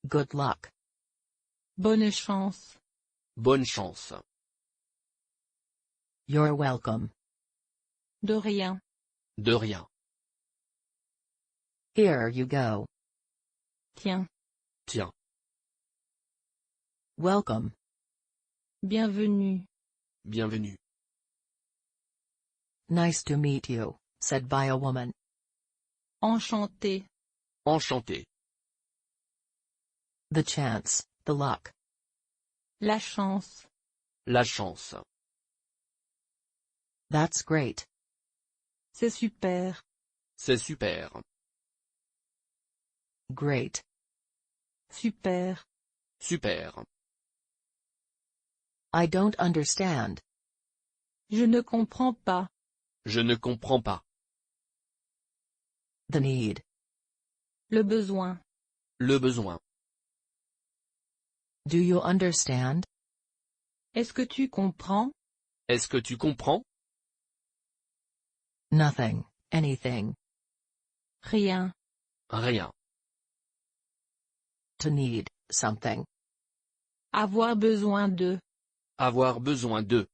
Good luck. Bonne chance. Bonne chance. You're welcome. De rien. De rien. Here you go. Tiens. Tiens. Welcome. Bienvenue. Bienvenue. Nice to meet you, said by a woman. Enchanté. Enchanté. The chance, the luck. La chance. La chance. That's great. C'est super. C'est super. Great. Super. Super. I don't understand. Je ne comprends pas. Je ne comprends pas. The need. Le besoin. Le besoin. Do you understand? Est-ce que tu comprends? Est-ce que tu comprends? Nothing, anything. Rien. Rien. To need, something. Avoir besoin de. Avoir besoin de.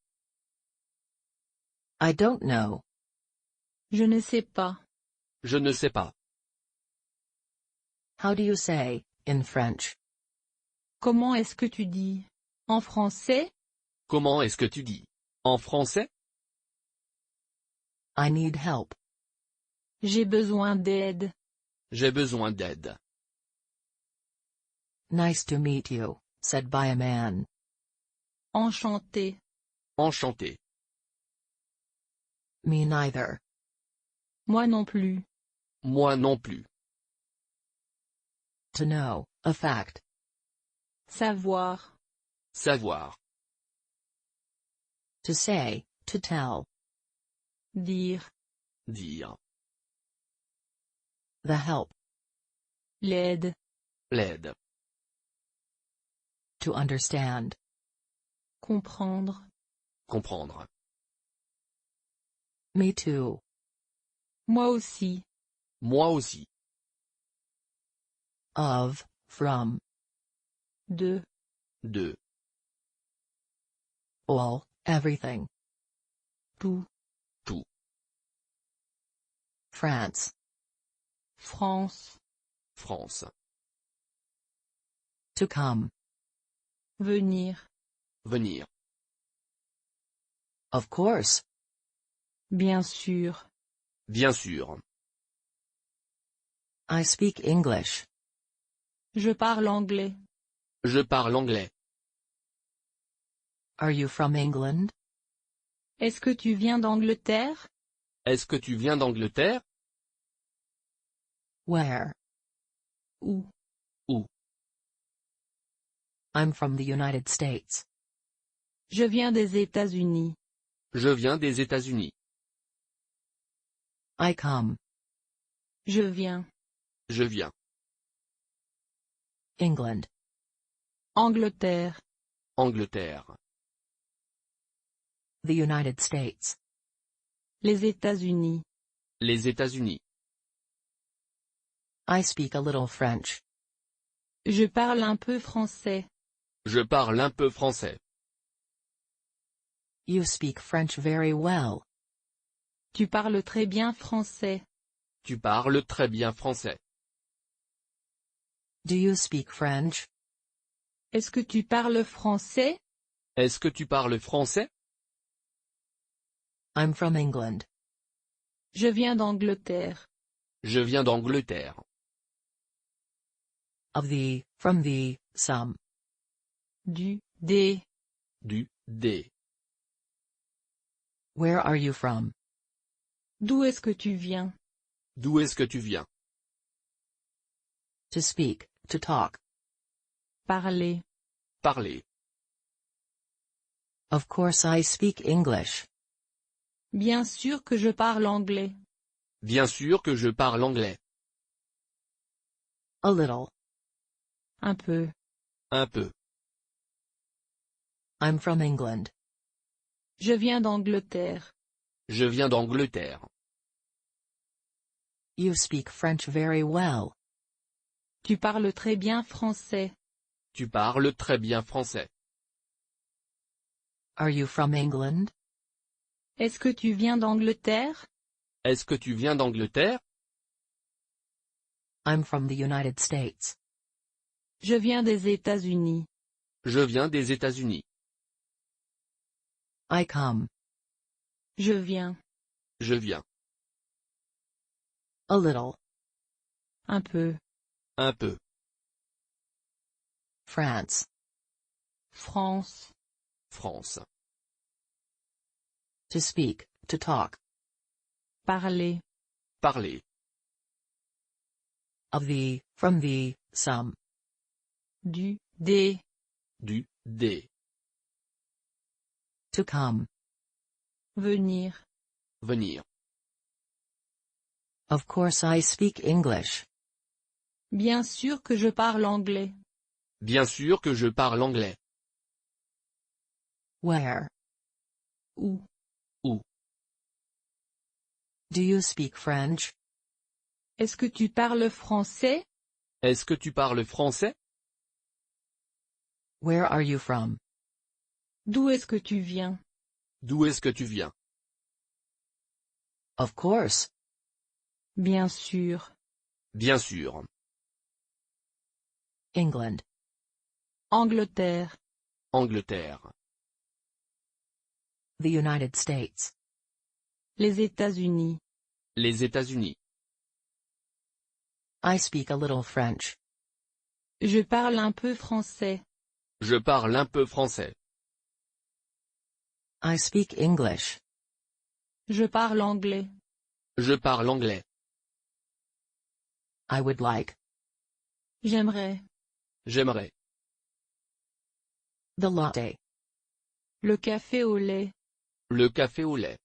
I don't know. Je ne sais pas. Je ne sais pas. How do you say, in French? Comment est-ce que tu dis? En français? Comment est-ce que tu dis? En français? I need help. J'ai besoin d'aide. J'ai besoin d'aide. Nice to meet you, said by a man. Enchanté. Enchanté. Me neither. Moi non plus. Moi non plus. To know, a fact. Savoir. Savoir. To say, to tell. Dire. Dire. The help. L'aide. L'aide. To understand. Comprendre. Comprendre. Me too. Moi aussi. Moi aussi. Of, from. De. De. All, everything. Tout. Tout. France. France. France. To come. Venir. Venir. Of course. Bien sûr. Bien sûr. I speak English. Je parle anglais. Je parle anglais. Are you from England? Est-ce que tu viens d'Angleterre? Est-ce que tu viens d'Angleterre? Where? Où? Où? I'm from the United States. Je viens des États-Unis. Je viens des États-Unis. I come. Je viens. Je viens. England. Angleterre. Angleterre. The United States. Les États-Unis. Les États-Unis. I speak a little French. Je parle un peu français. Je parle un peu français. You speak French very well. Tu parles très bien français. Tu parles très bien français. Do you speak French? Est-ce que tu parles français? Est-ce que tu parles français? I'm from England. Je viens d'Angleterre. Je viens d'Angleterre. Of the, from the, some. Du, des. Du, des. Where are you from? D'où est-ce que tu viens? D'où est-ce que tu viens? To speak, to talk. Parler. Parler. Of course I speak English. Bien sûr que je parle anglais. Bien sûr que je parle anglais. A little. Un peu. Un peu. I'm from England. Je viens d'Angleterre. Je viens d'Angleterre. You speak French very well. Tu parles très bien français. Tu parles très bien français. Are you from England? Est-ce que tu viens d'Angleterre? Est-ce que tu viens d'Angleterre? I'm from the United States. Je viens des États-Unis. Je viens des États-Unis. I come. Je viens. Je viens. A little. Un peu. Un peu. France. France. France. To speak, to talk. Parler. Parler. Of the, from the, some. Du, des. Du, des. To come. Venir. Venir. Of course I speak English. Bien sûr que je parle anglais. Bien sûr que je parle anglais. Where? Où? Où? Do you speak French? Est-ce que tu parles français? Est-ce que tu parles français? Where are you from? D'où est-ce que tu viens? D'où est-ce que tu viens? Of course. Bien sûr. Bien sûr. England. Angleterre. Angleterre. The United States. Les États-Unis. Les États-Unis. I speak a little French. Je parle un peu français. Je parle un peu français. I speak English. Je parle anglais. Je parle anglais. I would like. J'aimerais. J'aimerais. The latte. Le café au lait. Le café au lait.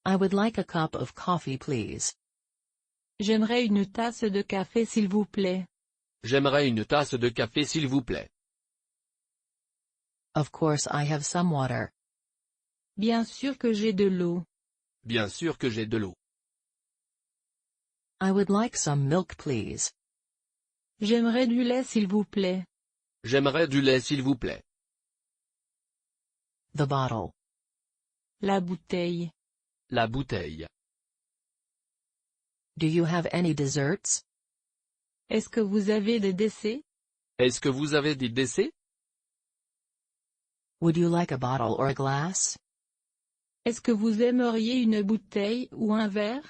I would like a cup of coffee, please. J'aimerais une tasse de café s'il vous plaît. J'aimerais une tasse de café s'il vous plaît. Of course I have some water. Bien sûr que j'ai de l'eau. Bien sûr que j'ai de l'eau. I would like some milk, please. J'aimerais du lait s'il vous plaît. J'aimerais du lait s'il vous plaît. The bottle. La bouteille. La bouteille. Do you have any desserts? Est-ce que vous avez des décès? Est-ce que vous avez des décès? Would you like a bottle or a glass? Est-ce que vous aimeriez une bouteille ou un verre?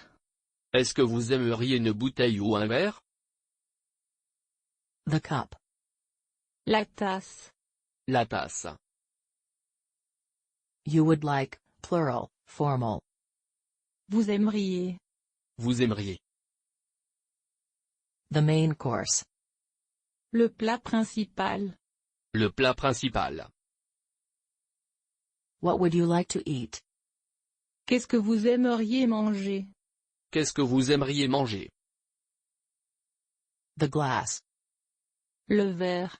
Est-ce que vous aimeriez une bouteille ou un verre? The cup. La tasse. La tasse. You would like, plural, formal. Vous aimeriez. Vous aimeriez. The main course. Le plat principal. Le plat principal. What would you like to eat? Qu'est-ce que vous aimeriez manger? Qu'est-ce que vous aimeriez manger? The glass. Le verre.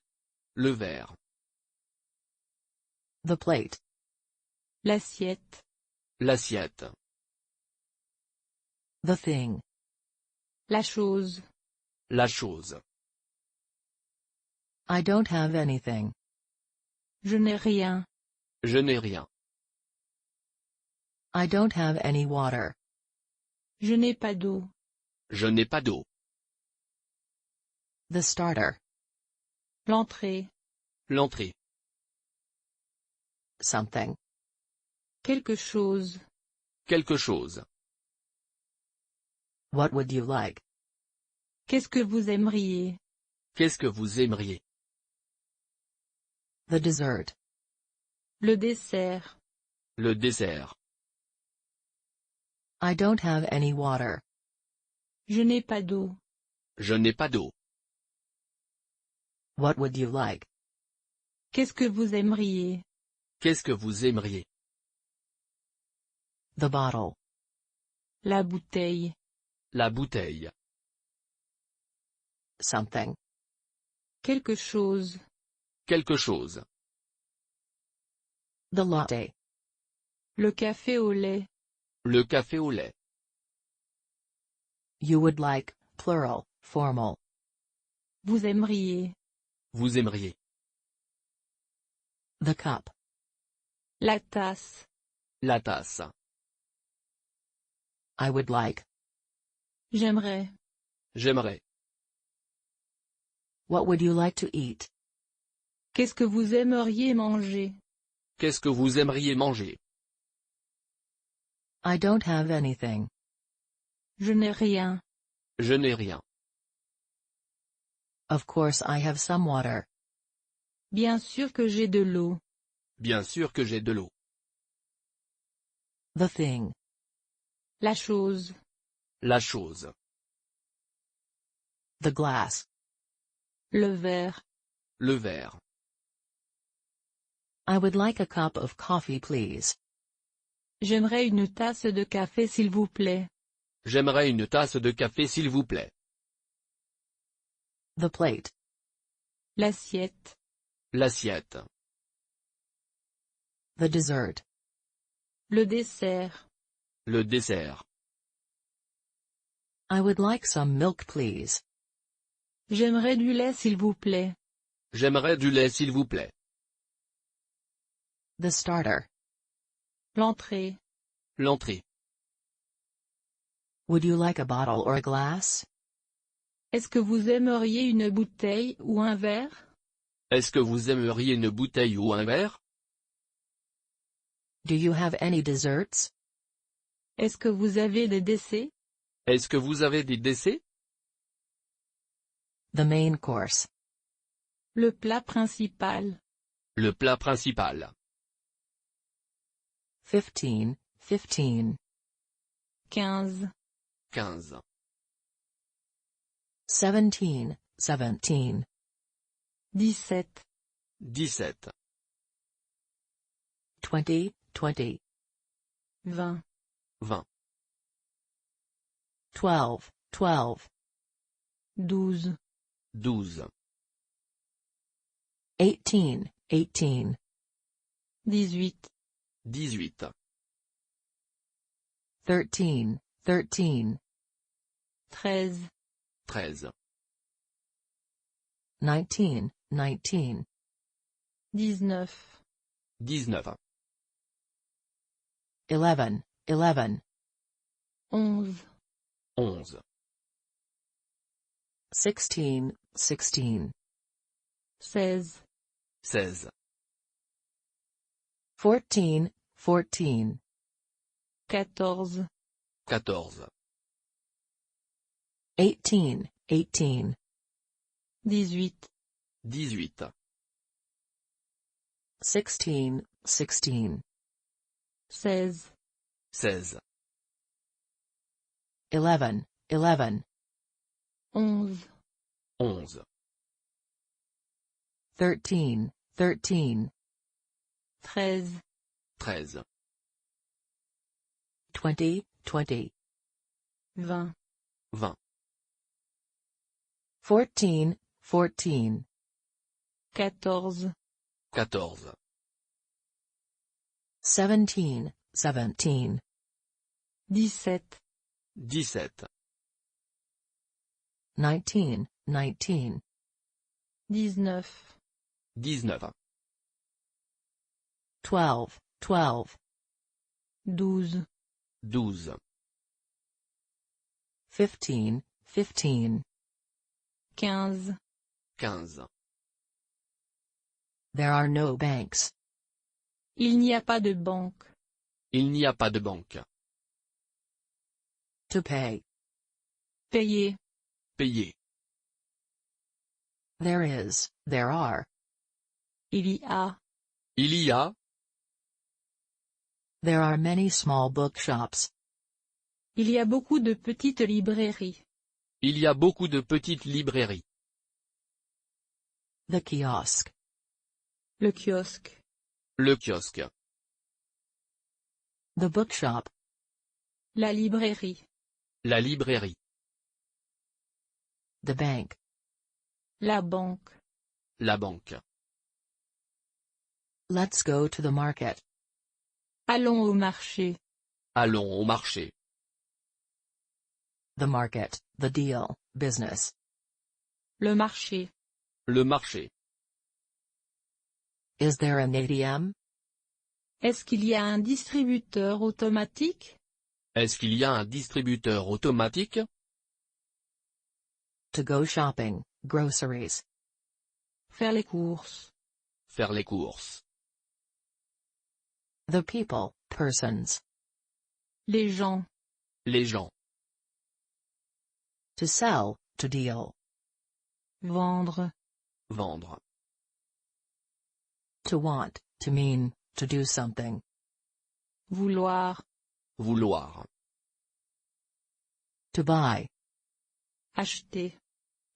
Le verre. The plate. L'assiette. L'assiette. The thing. La chose. La chose. I don't have anything. Je n'ai rien. Je n'ai rien. I don't have any water. Je n'ai pas d'eau. Je n'ai pas d'eau. The starter. L'entrée. L'entrée. Something. Quelque chose. Quelque chose. What would you like? Qu'est-ce que vous aimeriez? Qu'est-ce que vous aimeriez? The dessert. Le dessert. Le dessert. I don't have any water. Je n'ai pas d'eau. Je n'ai pas d'eau. What would you like? Qu'est-ce que vous aimeriez? Qu'est-ce que vous aimeriez? The bottle. La bouteille. La bouteille. Something. Quelque chose. Quelque chose. The latte. Le café au lait. Le café au lait. You would like, plural, Formal. Vous aimeriez. Vous aimeriez. The cup. La tasse. La tasse. I would like. J'aimerais. J'aimerais. What would you like to eat? Qu'est-ce que vous aimeriez manger? Qu'est-ce que vous aimeriez manger? I don't have anything. Je n'ai rien. Je n'ai rien. Of course I have some water. Bien sûr que j'ai de l'eau. Bien sûr que j'ai de l'eau. The thing. La chose. La chose. The glass. Le verre. Le verre. I would like a cup of coffee, please. J'aimerais une tasse de café s'il vous plaît. J'aimerais une tasse de café s'il vous plaît. The plate. L'assiette. L'assiette. The dessert. Le dessert. Le dessert. I would like some milk, please. J'aimerais du lait s'il vous plaît. J'aimerais du lait s'il vous plaît. The starter. L'entrée. L'entrée. Would you like a bottle or a glass? Est-ce que vous aimeriez une bouteille ou un verre? Est-ce que vous aimeriez une bouteille ou un verre? Do you have any desserts? Est-ce que vous avez des décès? Est-ce que vous avez des décès? The main course. Le plat principal. Le plat principal. 15, 15. 15. 15. 17, 17. 17. 17. 20, 20. 20. 20. 12, 12. 12. 12. 18, 18. 18. 18. 13, 13. 13. 13. 19, 19. 19. 19. 11, 11. 11. 11. 16, 16. 16. 16. 14, 14. 14. 14. 18, 18. 18. 18. 16, 16. 16. 16. 11, 11. 11. 11. 13, 13. 13. 13. 20, 20. 20. 20. 14, 14. 14. 14. 17, 17. 17. 17. 19, 19. 19. 19. 12, 12. 12. 12. 15, 15. 15. 15. There are no banks. Il n'y a pas de banque. Il n'y a pas de banque. To pay. Payer. Payer. There is, there are. Il y a. Il y a. There are many small bookshops. Il y a beaucoup de petites librairies. Il y a beaucoup de petites librairies. The kiosk. Le kiosque. Le kiosque. The bookshop. La librairie. La librairie. The bank. La banque. La banque. Let's go to the market. Allons au marché. Allons au marché. The market, the deal, business. Le marché. Le marché. Is there an ATM? Est-ce qu'il y a un distributeur automatique? Est-ce qu'il y a un distributeur automatique? To go shopping, groceries. Faire les courses. Faire les courses. The people, persons. Les gens. Les gens. To sell, to deal. Vendre. Vendre. To want, to mean, to do something. Vouloir. Vouloir. To buy. Acheter.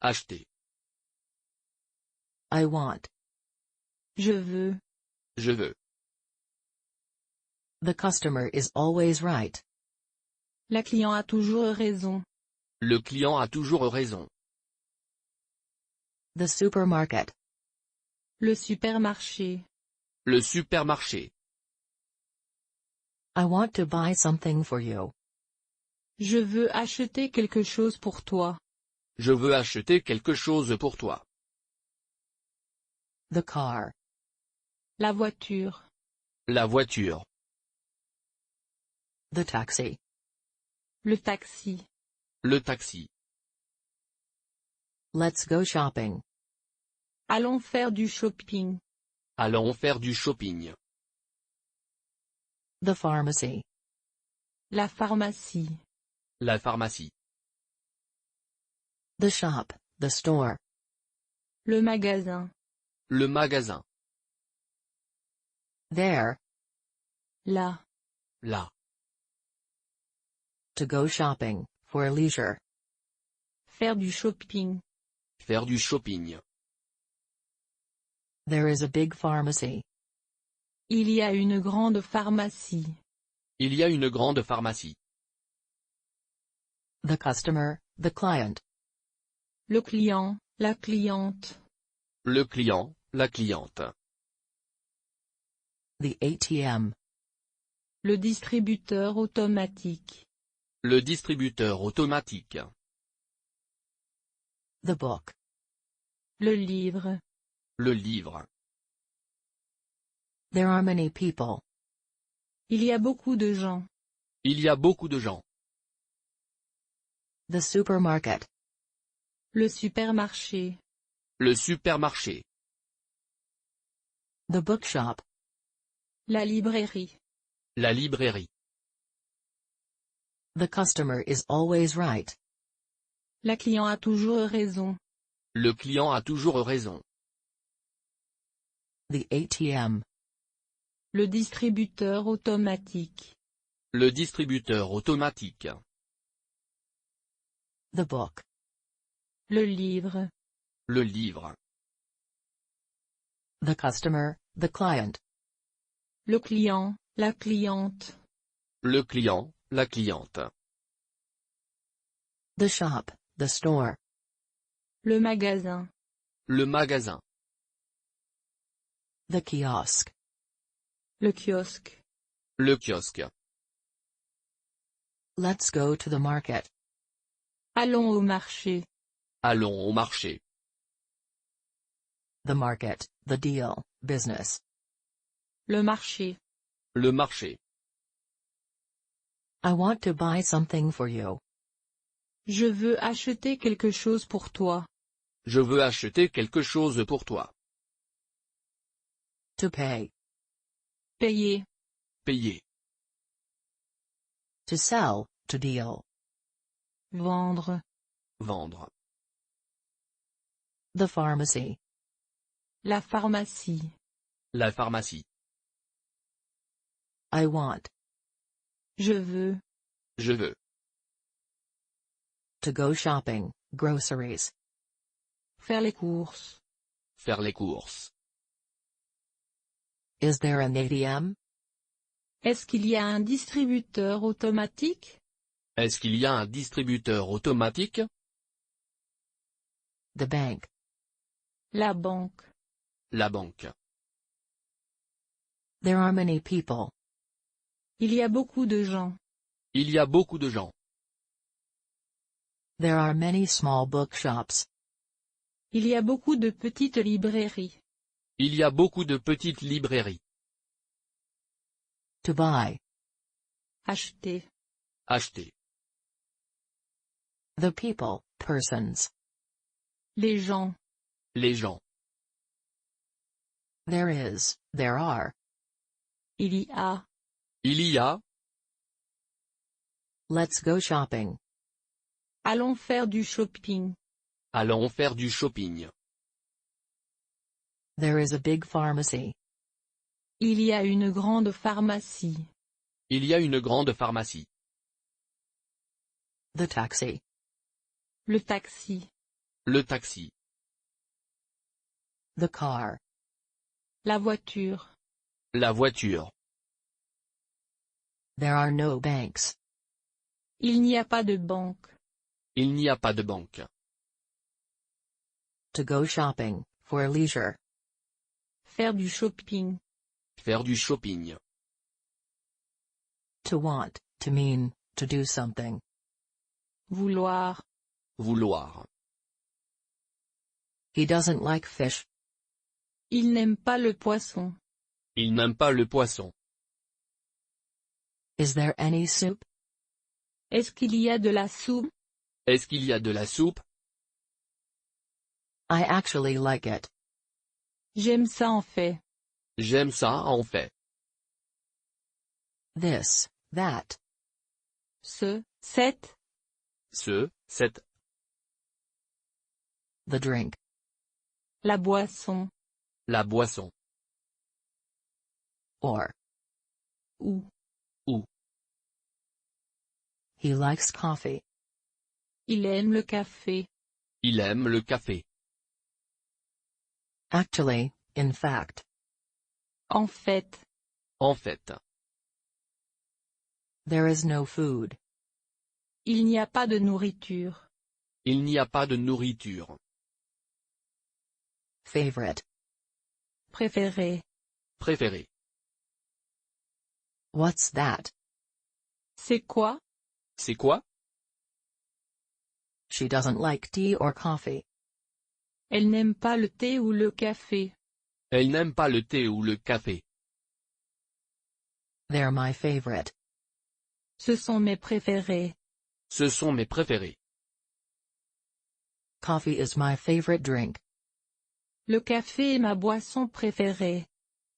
Acheter. I want. Je veux. Je veux. The customer is always right. La client a toujours raison. Le client a toujours raison. The supermarket. Le supermarché. Le supermarché. I want to buy something for you. Je veux acheter quelque chose pour toi. Je veux acheter quelque chose pour toi. The car. La voiture. La voiture. The taxi. Le taxi. Le taxi. Let's go shopping. Allons faire du shopping. Allons faire du shopping. The pharmacy. La pharmacie. La pharmacie. The shop, the store. Le magasin. Le magasin. There. Là. Là. To go shopping, for leisure. Faire du shopping. Faire du shopping. There is a big pharmacy. Il y a une grande pharmacie. Il y a une grande pharmacie. The customer, the client. Le client, la cliente. Le client, la cliente. The ATM. Le distributeur automatique. Le distributeur automatique. The book. Le livre. Le livre. There are many people. Il y a beaucoup de gens. Il y a beaucoup de gens. The supermarket. Le supermarché. Le supermarché. The bookshop. La librairie. La librairie. The customer is always right. La client a toujours raison. Le client a toujours raison. The ATM. Le distributeur automatique. Le distributeur automatique. The book. Le livre. Le livre. The customer, the client. Le client, la cliente. Le client, la cliente. The shop, the store. Le magasin. Le magasin. The kiosk. Le kiosque. Le kiosque. Let's go to the market. Allons au marché. Allons au marché. The market, the deal, business. Le marché. Le marché. I want to buy something for you. Je veux acheter quelque chose pour toi. Je veux acheter quelque chose pour toi. To pay. Payer. Payer. To sell, to deal. Vendre. Vendre. The pharmacy. La pharmacie. La pharmacie. I want. Je veux. Je veux. To go shopping, groceries. Faire les courses. Faire les courses. Is there an ATM? Est-ce qu'il y a un distributeur automatique? Est-ce qu'il y a un distributeur automatique? The bank. La banque. La banque. There are many people. Il y a beaucoup de gens. Il y a beaucoup de gens. There are many small bookshops. Il y a beaucoup de petites librairies. Il y a beaucoup de petites librairies. To buy. Acheter. Acheter. The people, persons. Les gens. Les gens. There is, there are. Il y a. Il y a. Let's go shopping. Allons faire du shopping. Allons faire du shopping. There is a big pharmacy. Il y a une grande pharmacie. Il y a une grande pharmacie. The taxi. Le taxi. Le taxi. The car. La voiture. La voiture. There are no banks. Il n'y a pas de banque. Il n'y a pas de banque. To go shopping, for leisure. Faire du shopping. Faire du shopping. To want, to mean, to do something. Vouloir. Vouloir. He doesn't like fish. Il n'aime pas le poisson. Il n'aime pas le poisson. Is there any soup? Est-ce qu'il y a de la soupe? Est-ce qu'il y a de la soupe? I actually like it. J'aime ça en fait. J'aime ça en fait. This, that. Ce, cette. Ce, cette. The drink. La boisson. La boisson. Or. Ou. Ou. He likes coffee. Il aime le café. Il aime le café. Actually, in fact. En fait. En fait. There is no food. Il n'y a pas de nourriture. Il n'y a pas de nourriture. Favorite. Préféré. Préféré. What's that? C'est quoi? C'est quoi? She doesn't like tea or coffee. Elle n'aime pas le thé ou le café. Elle n'aime pas le thé ou le café. They're my favorite. Ce sont mes préférés. Ce sont mes préférés. Coffee is my favorite drink. Le café est ma boisson préférée.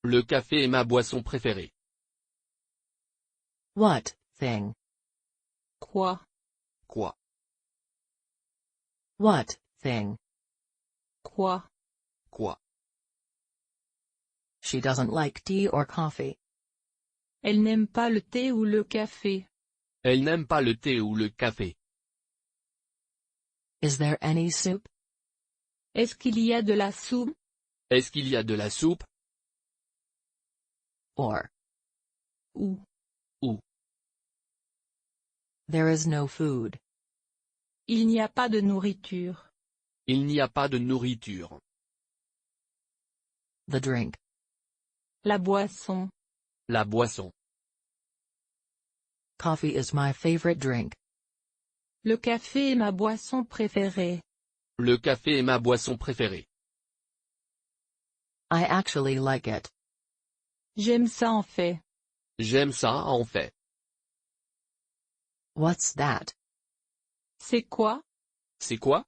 Le café est ma boisson préférée. What, thing? Quoi? Quoi? What, thing? Quoi? Quoi? She doesn't like tea or coffee. Elle n'aime pas le thé ou le café. Elle n'aime pas le thé ou le café. Is there any soup? Est-ce qu'il y a de la soupe? Est-ce qu'il y a de la soupe? Or. Ou. Ou. There is no food. Il n'y a pas de nourriture. Il n'y a pas de nourriture. The drink. La boisson. La boisson. Coffee is my favorite drink. Le café est ma boisson préférée. Le café est ma boisson préférée. I actually like it. J'aime ça en fait. J'aime ça en fait. What's that? C'est quoi? C'est quoi?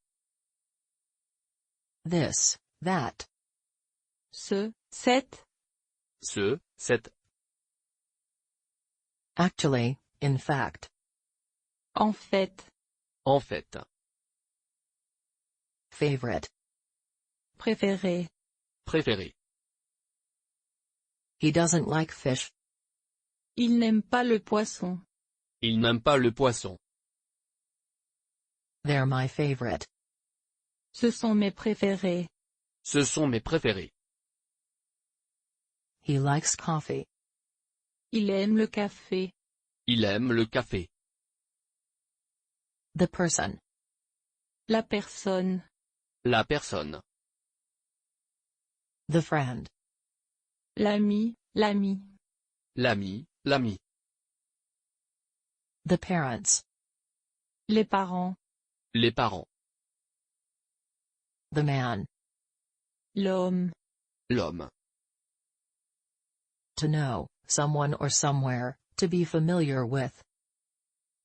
This, that. Ce, cette. Ce, cette. Actually, in fact. En fait. En fait. Favorite. Préféré. Préféré. He doesn't like fish. Il n'aime pas le poisson. Il n'aime pas le poisson. They're my favorite. Ce sont mes préférés. Ce sont mes préférés. He likes coffee. Il aime le café. Il aime le café. The person. La personne. La personne. The friend. L'ami, l'ami. L'ami, l'ami. The parents. Les parents. Les parents. The man. L'homme. L'homme. To know, someone or somewhere, to be familiar with.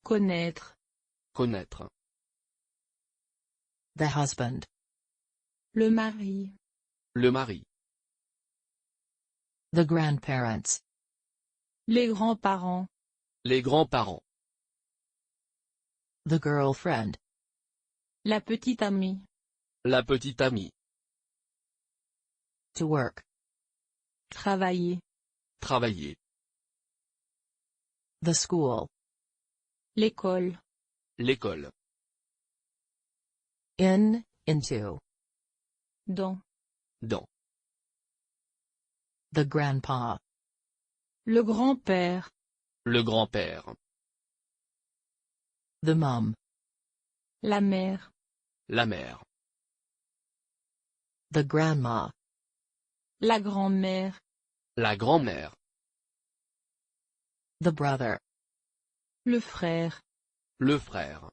Connaître. Connaître. The husband. Le mari. Le mari. The grandparents. Les grands-parents. Les grands-parents. The girlfriend. La petite amie. La petite amie. To work. Travailler. Travailler. The school. L'école. L'école. Into. Dans. Dans. The grandpa. Le grand-père. Le grand-père. The mom. La mère. La mère. The grandma. La grand-mère. La grand-mère. The brother. Le frère. Le frère.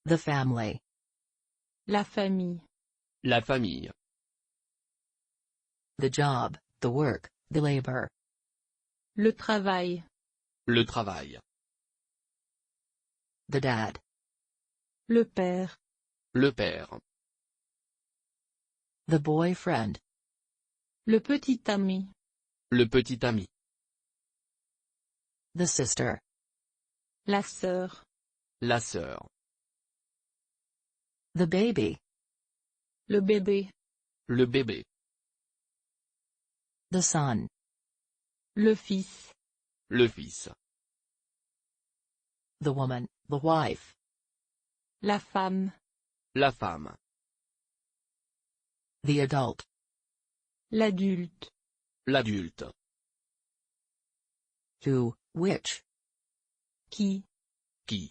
The family. La famille. La famille. The job, the work, the labor. Le travail. Le travail. The dad. Le père. Le père. The boyfriend. Le petit ami. Le petit ami. The sister. La sœur. La sœur. The baby. Le bébé. Le bébé. The son. Le fils. Le fils. The woman, the wife. La femme. La femme. The adult. L'adulte. L'adulte. Who, which. Qui. Qui.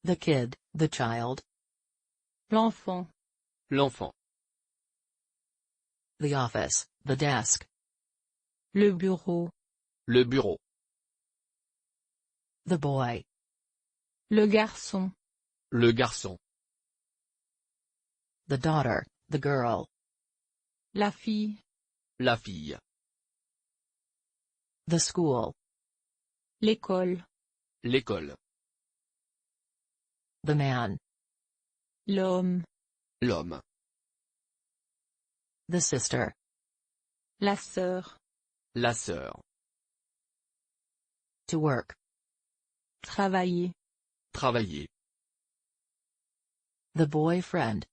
The kid, the child. L'enfant. L'enfant. The office, the desk. Le bureau. Le bureau. The boy. Le garçon. Le garçon. The daughter, the girl. La fille. La fille. The school. L'école. L'école. The man. L'homme. L'homme. The sister. La sœur. La sœur. To work. Travailler. Travailler. The boyfriend.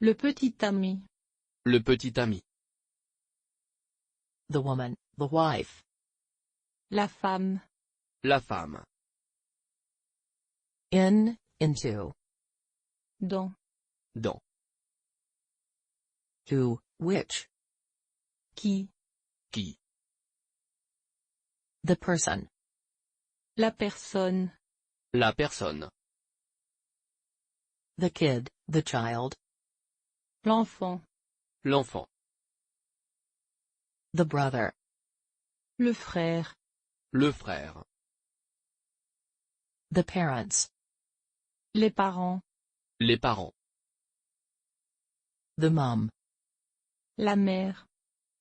Le petit ami. Le petit ami. The woman, the wife. La femme. La femme. Into. Dans. Dans. Who, which. Qui. Qui. The person. La personne. La personne. The kid, the child. L'enfant. L'enfant. The brother. Le frère. Le frère. The parents. Les parents. Les parents. The mom. La mère.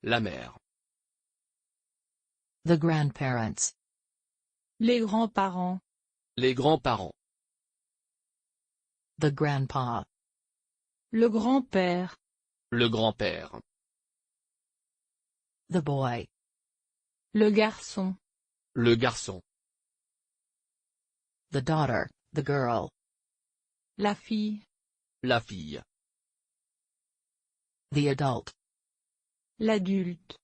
La mère. The grandparents. Les grands-parents. Les grands-parents. The grandpa. Le grand-père. Le grand-père. The boy. Le garçon. Le garçon. The daughter, the girl. La fille. La fille. The adult. L'adulte.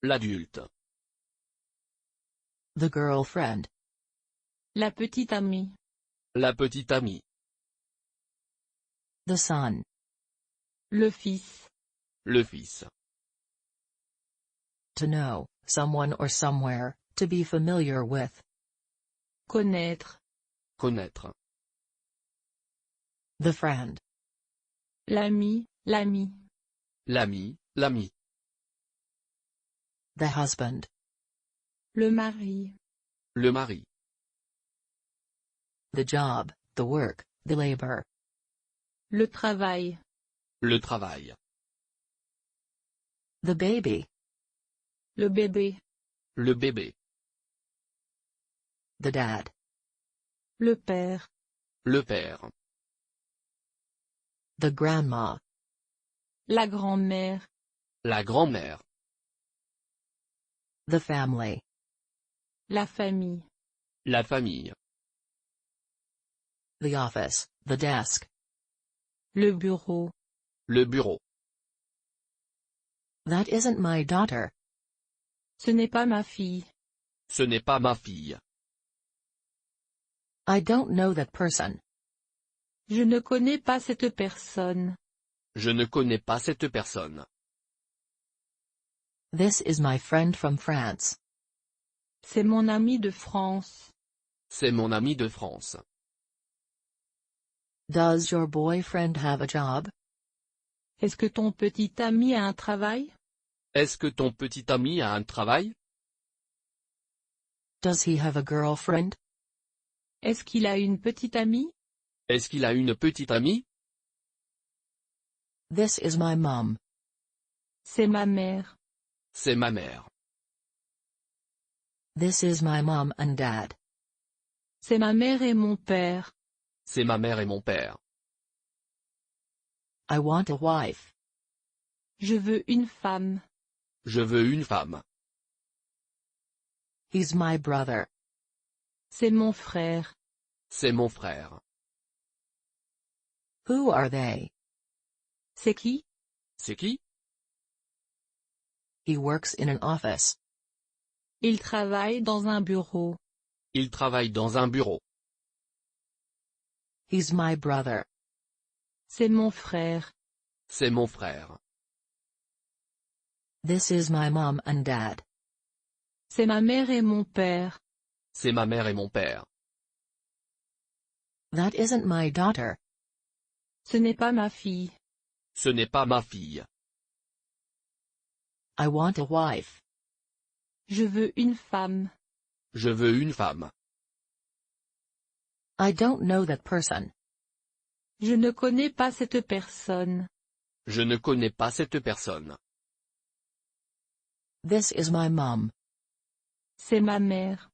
L'adulte. The girlfriend. La petite amie. La petite amie. The son. Le fils. Le fils. To know, someone or somewhere, to be familiar with. Connaître. Connaître. The friend. L'ami. L'ami. L'ami. L'ami. The husband. Le mari. Le mari. The job, the work, the labor. Le travail. Le travail. The baby. Le bébé. Le bébé. The dad. Le père. Le père. The grandma. La grand-mère. La grand-mère. The family. La famille. La famille. The office, the desk. Le bureau. Le bureau. That isn't my daughter. Ce n'est pas ma fille. Ce n'est pas ma fille. I don't know that person. Je ne connais pas cette personne. Je ne connais pas cette personne. This is my friend from France. C'est mon ami de France. C'est mon ami de France. Does your boyfriend have a job? Est-ce que ton petit ami a un travail? Est-ce que ton petit ami a un travail? Does he have a girlfriend? Est-ce qu'il a une petite amie? Est-ce qu'il a une petite amie? This is my mom. C'est ma mère. C'est ma mère. This is my mom and dad. C'est ma mère et mon père. C'est ma mère et mon père. I want a wife. Je veux une femme. Je veux une femme. He's my brother. C'est mon frère. C'est mon frère. Who are they? C'est qui? C'est qui? He works in an office. Il travaille dans un bureau. Il travaille dans un bureau. He's my brother. C'est mon frère. C'est mon frère. This is my mom and dad. C'est ma mère et mon père. C'est ma mère et mon père. That isn't my daughter. Ce n'est pas ma fille. Ce n'est pas ma fille. I want a wife. Je veux une femme. Je veux une femme. I don't know that person. Je ne connais pas cette personne. Je ne connais pas cette personne. This is my mom. C'est ma mère.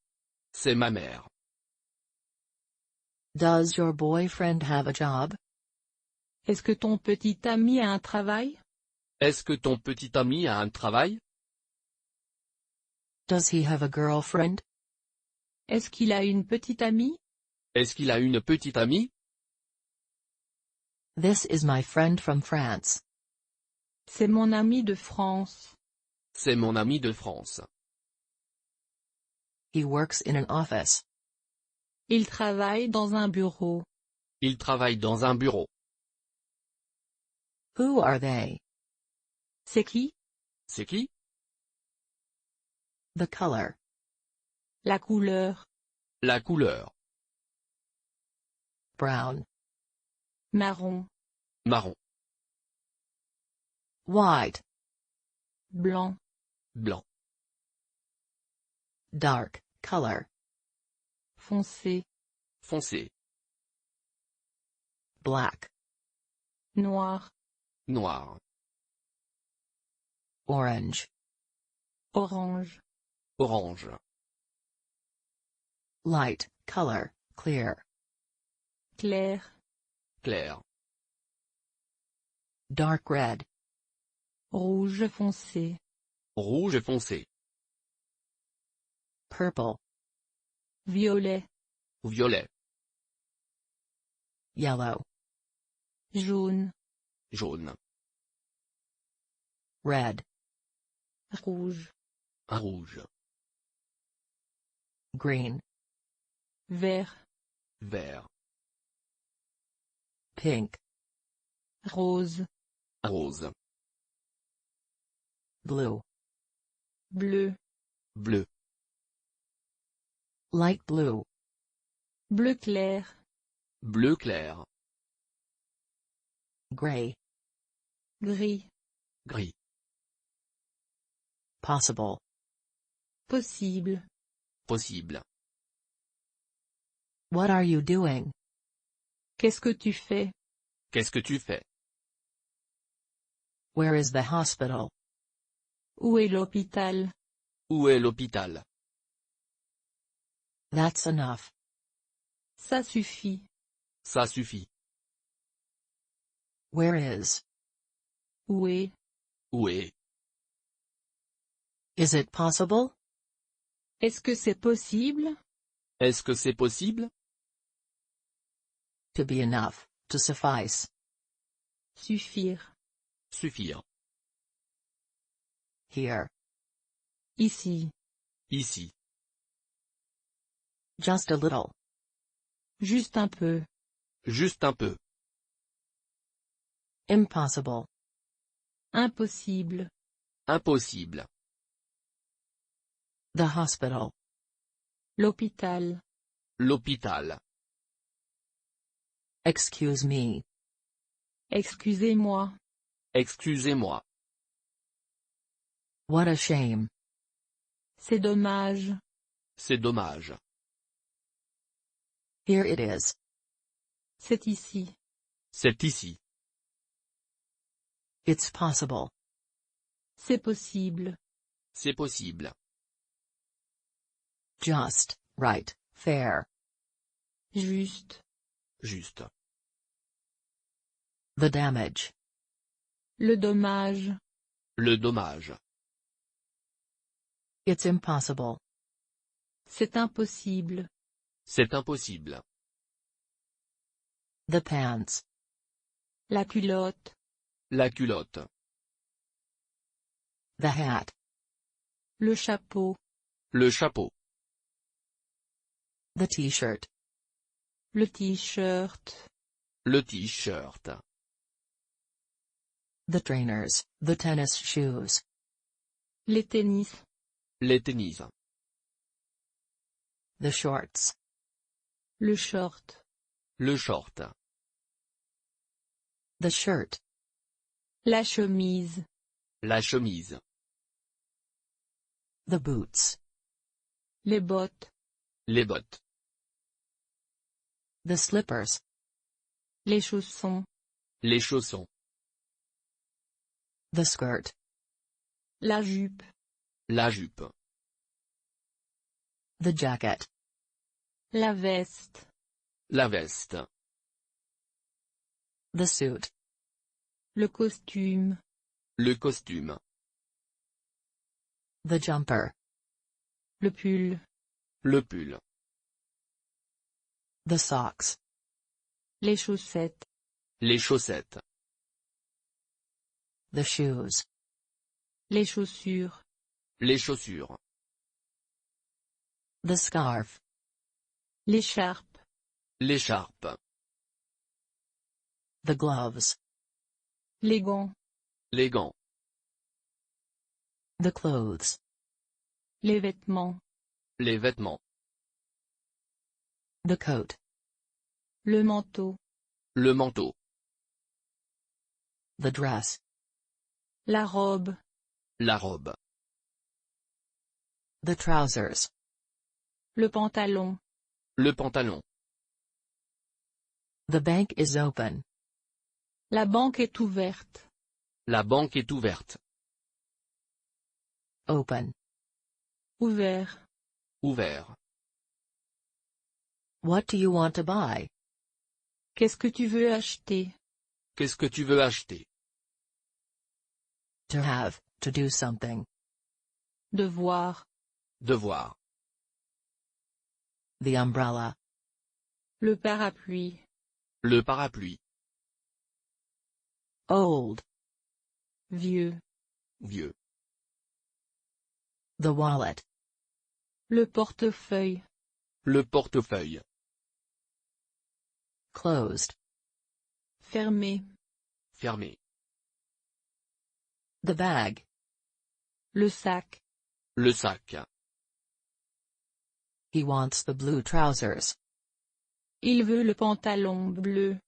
C'est ma mère. Does your boyfriend have a job? Est-ce que ton petit ami a un travail? Est-ce que ton petit ami a un travail? Does he have a girlfriend? Est-ce qu'il a une petite amie? Est-ce qu'il a une petite amie? This is my friend from France. C'est mon ami de France. C'est mon ami de France. He works in an office. Il travaille dans un bureau. Il travaille dans un bureau. Who are they? C'est qui? C'est qui? The color. La couleur. La couleur. Brown. Marron. Marron. White. Blanc. Blanc. Dark color. Foncé. Foncé. Black. Noir. Noir. Orange. Orange. Orange. Light color, clear. Clair. Clair. Dark red. Rouge foncé. Rouge foncé. Purple. Violet. Violet. Yellow. Jaune. Jaune. Rouge. Rouge. Green. Vert. Vert. Pink. Rose. Rose. Blue. Bleu. Bleu. Light blue. Bleu clair. Bleu clair. Gray. Gris. Gris. Possible. Possible. Possible. What are you doing? Qu'est-ce que tu fais? Qu'est-ce que tu fais? Where is the hospital? Où est l'hôpital? Où est l'hôpital? That's enough. Ça suffit. Ça suffit. Where is? Où est? Où est? Is it possible? Est-ce que c'est possible? Est-ce que c'est possible? To be enough, to suffice. Suffire. Suffire. Here. Ici. Ici. Just a little. Juste un peu. Juste un peu. Impossible. Impossible. Impossible. The hospital. L'hôpital. L'hôpital. Excuse me. Excusez-moi. Excusez-moi. What a shame. C'est dommage. C'est dommage. Here it is. C'est ici. C'est ici. It's possible. C'est possible. C'est possible. Just, right, fair. Juste. Juste. The damage. Le dommage. Le dommage. It's impossible. C'est impossible. C'est impossible. The pants. La culotte. La culotte. The hat. Le chapeau. Le chapeau. The t-shirt. Le t-shirt. Le t-shirt. The trainers, the tennis shoes. Les tennis. Les tennis. The shorts. Le short. Le short. The shirt. La chemise. La chemise. The boots. Les bottes. Les bottes. The slippers. Les chaussons. Les chaussons. The skirt. La jupe. La jupe. The jacket. La veste. La veste. The suit. Le costume. Le costume. The jumper. Le pull. Le pull. The socks. Les chaussettes. Les chaussettes. The shoes. Les chaussures. Les chaussures. The scarf. L'écharpe. L'écharpe. The gloves. Les gants. Les gants. The clothes. Les vêtements. Les vêtements. The coat. Le manteau. Le manteau. The dress. La robe. La robe. The trousers. Le pantalon. Le pantalon. The bank is open. La banque est ouverte. La banque est ouverte. Open. Ouvert. Ouvert. What do you want to buy? Qu'est-ce que tu veux acheter? Qu'est-ce que tu veux acheter? To have, to do something. Devoir. Devoir. The umbrella. Le parapluie. Le parapluie. Old. Vieux. Vieux. The wallet. Le portefeuille. Le portefeuille. Closed. Fermé. Fermé. The bag. Le sac. Le sac. He wants the blue trousers. Il veut le pantalon bleu.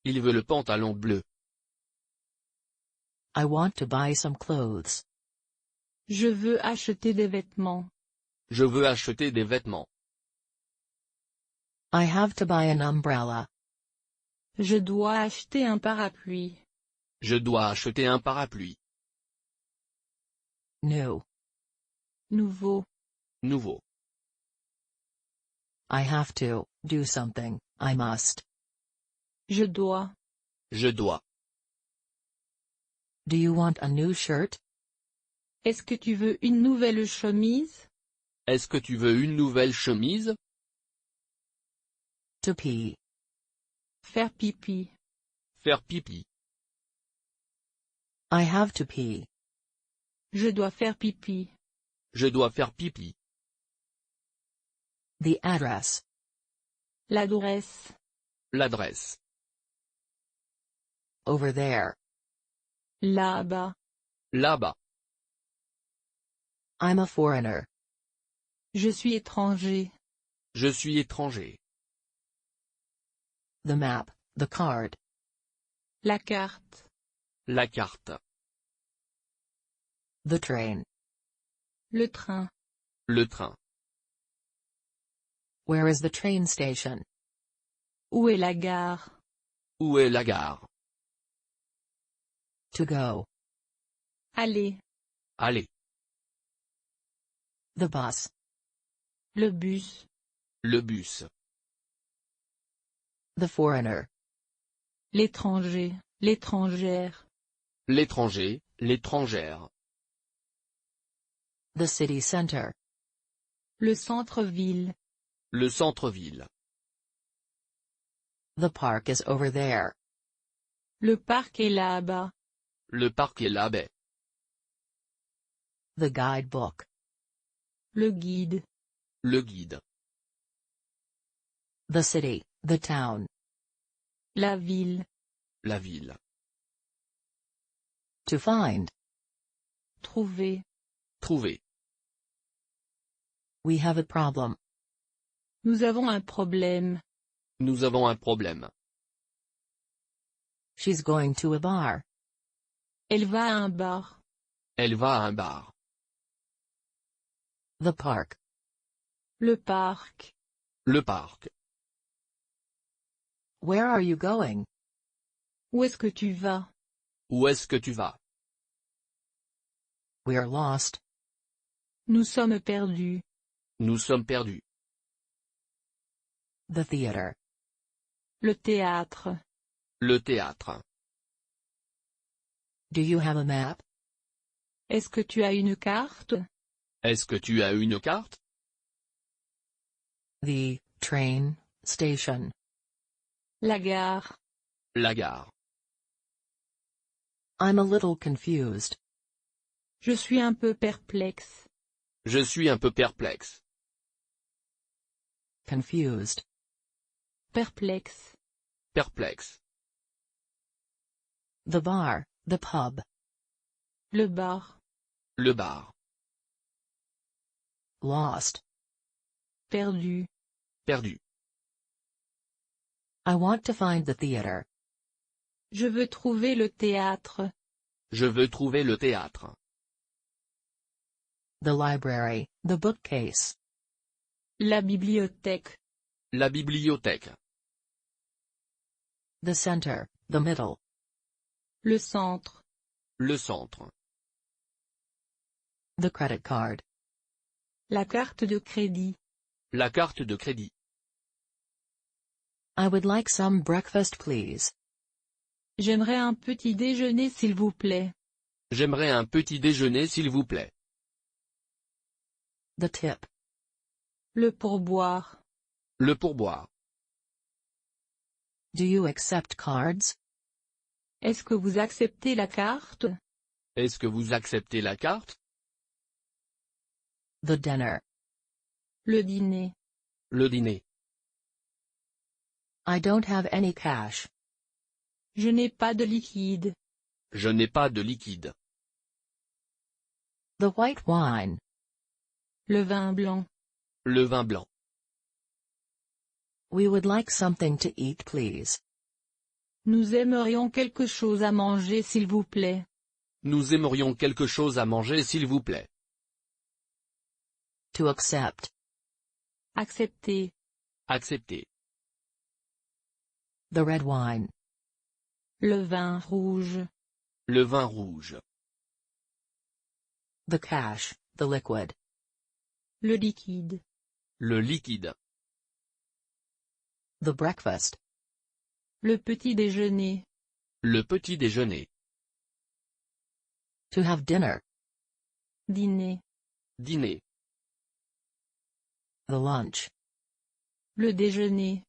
Il veut le pantalon bleu. I want to buy some clothes. Je veux acheter des vêtements. Je veux acheter des vêtements. I have to buy an umbrella. Je dois acheter un parapluie. Je dois acheter un parapluie. New. Nouveau. Nouveau. I have to do something. I must. Je dois. Je dois. Do you want a new shirt? Est-ce que tu veux une nouvelle chemise? Est-ce que tu veux une nouvelle chemise? To pee. Faire pipi. Faire pipi. I have to pee. Je dois faire pipi. Je dois faire pipi. The address. L'adresse. L'adresse. Over there. Là-bas. Là-bas. I'm a foreigner. Je suis étranger. Je suis étranger. The map, the card. La carte. La carte. The train. Le train. Le train. Where is the train station? Où est la gare? Où est la gare? To go. Aller. Allez. The bus. Le bus. Le bus. The foreigner. L'étranger. L'étrangère. L'étranger, l'étrangère. The city center. Le centre-ville. Le centre-ville. The park is over there. Le parc est là-bas. Le parc est là-bas. The guidebook. Le guide. Le guide. The city, the town. La ville. La ville. To find. Trouver. Trouver. We have a problem. Nous avons un problème. Nous avons un problème. She's going to a bar. Elle va à un bar. Elle va à un bar. The park. Le parc. Le parc. Where are you going? Où est-ce que tu vas? Où est-ce que tu vas? We're lost. Nous sommes perdus. Nous sommes perdus. The theater. Le théâtre. Le théâtre. Do you have a map? Est-ce que tu as une carte? Est-ce que tu as une carte? The train station. La gare. La gare. I'm a little confused. Je suis un peu perplexe. Je suis un peu perplexe. Confused. Perplexe. Perplexe. The bar, the pub. Le bar. Le bar. Lost. Perdu. Perdu. I want to find the theater. Je veux trouver le théâtre. Je veux trouver le théâtre. The library, the bookcase. La bibliothèque. La bibliothèque. The center, the middle. Le centre. Le centre. The credit card. La carte de crédit. La carte de crédit. I would like some breakfast please. J'aimerais un petit déjeuner s'il vous plaît. J'aimerais un petit déjeuner s'il vous plaît. The tip. Le pourboire. Le pourboire. Do you accept cards? Est-ce que vous acceptez la carte? Est-ce que vous acceptez la carte? The dinner. Le dîner. Le dîner. I don't have any cash. Je n'ai pas de liquide. Je n'ai pas de liquide. The white wine. Le vin blanc. Le vin blanc. We would like something to eat please. Nous aimerions quelque chose à manger s'il vous plaît. Nous aimerions quelque chose à manger s'il vous plaît. To accept. Accepter. Accepter. The red wine. Le vin rouge. Le vin rouge. The cash, the liquid. Le liquide. Le liquide. The breakfast. Le petit déjeuner. Le petit déjeuner. To have dinner. Dîner. Dîner. The lunch. Le déjeuner.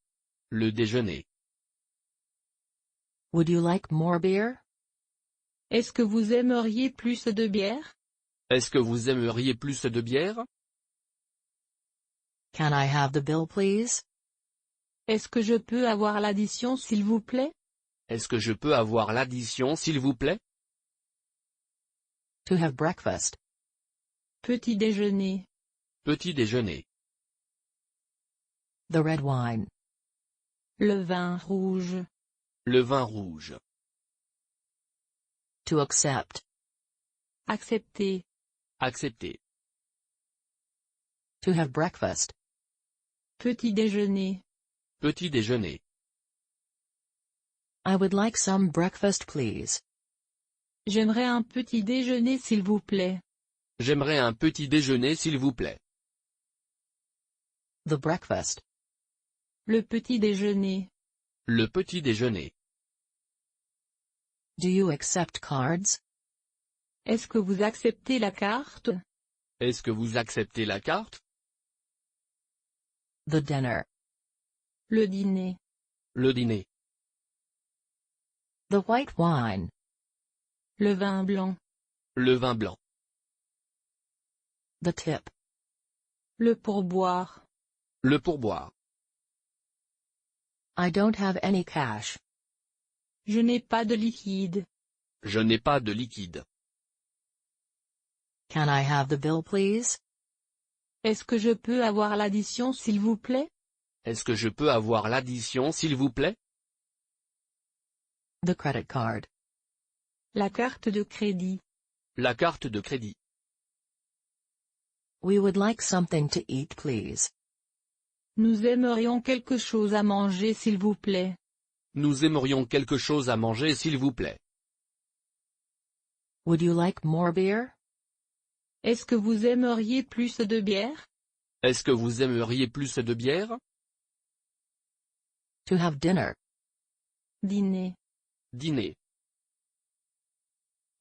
Le déjeuner. Would you like more beer? Est-ce que vous aimeriez plus de bière? Est-ce que vous aimeriez plus de bière? Can I have the bill please? Est-ce que je peux avoir l'addition s'il vous plaît? Est-ce que je peux avoir l'addition s'il vous plaît? To have breakfast. Petit déjeuner. Petit déjeuner. The red wine. Le vin rouge. Le vin rouge. To accept. Accepter. Accepter. To have breakfast. Petit déjeuner. Petit déjeuner. I would like some breakfast please. J'aimerais un petit déjeuner s'il vous plaît. J'aimerais un petit déjeuner s'il vous plaît. The breakfast. Le petit déjeuner. Le petit déjeuner. Do you accept cards? Est-ce que vous acceptez la carte? Est-ce que vous acceptez la carte? The dinner. Le dîner. Le dîner. The white wine. Le vin blanc. Le vin blanc. The tip. Le pourboire. Le pourboire. I don't have any cash. Je n'ai pas de liquide. Je n'ai pas de liquide. Can I have the bill please? Est-ce que je peux avoir l'addition s'il vous plaît? Est-ce que je peux avoir l'addition s'il vous plaît? The credit card. La carte de crédit. La carte de crédit. We would like something to eat please. Nous aimerions quelque chose à manger s'il vous plaît. Nous aimerions quelque chose à manger s'il vous plaît. Would you like more beer? Est-ce que vous aimeriez plus de bière? Est-ce que vous aimeriez plus de bière? To have dinner. Dîner. Dîner.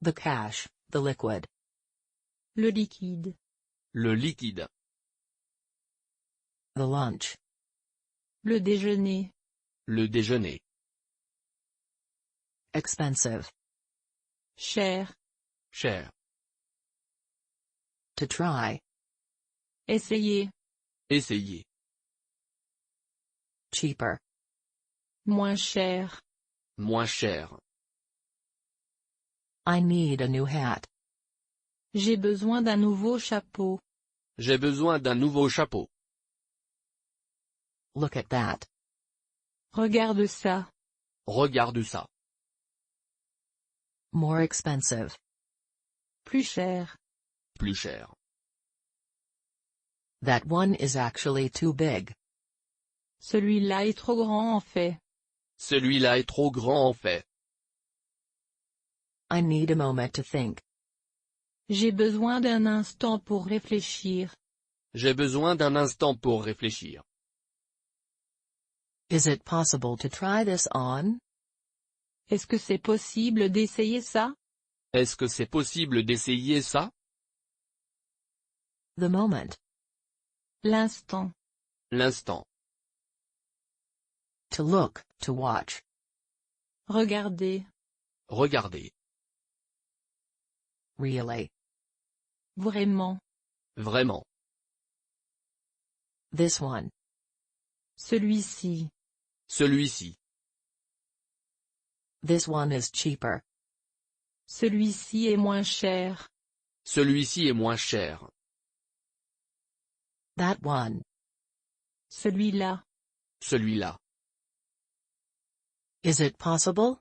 The cash, the liquid. Le liquide. Le liquide. The lunch. Le déjeuner. Le déjeuner. Expensive. Cher. Cher. To try. Essayer. Essayer. Cheaper. Moins cher. Moins cher. I need a new hat. J'ai besoin d'un nouveau chapeau. J'ai besoin d'un nouveau chapeau. Look at that. Regarde ça. Regarde ça. More expensive. Plus cher. Plus cher. That one is actually too big. Celui-là est trop grand en fait. Celui-là est trop grand en fait. I need a moment to think. J'ai besoin d'un instant pour réfléchir. J'ai besoin d'un instant pour réfléchir. Is it possible to try this on? Est-ce que c'est possible d'essayer ça? Est-ce que c'est possible d'essayer ça? The moment. L'instant. L'instant. To look, to watch. Regarder. Regardez. Really. Vraiment. Vraiment. This one. Celui-ci. Celui-ci. This one is cheaper. Celui-ci est moins cher. Celui-ci est moins cher. That one. Celui-là. Celui-là. Is it possible?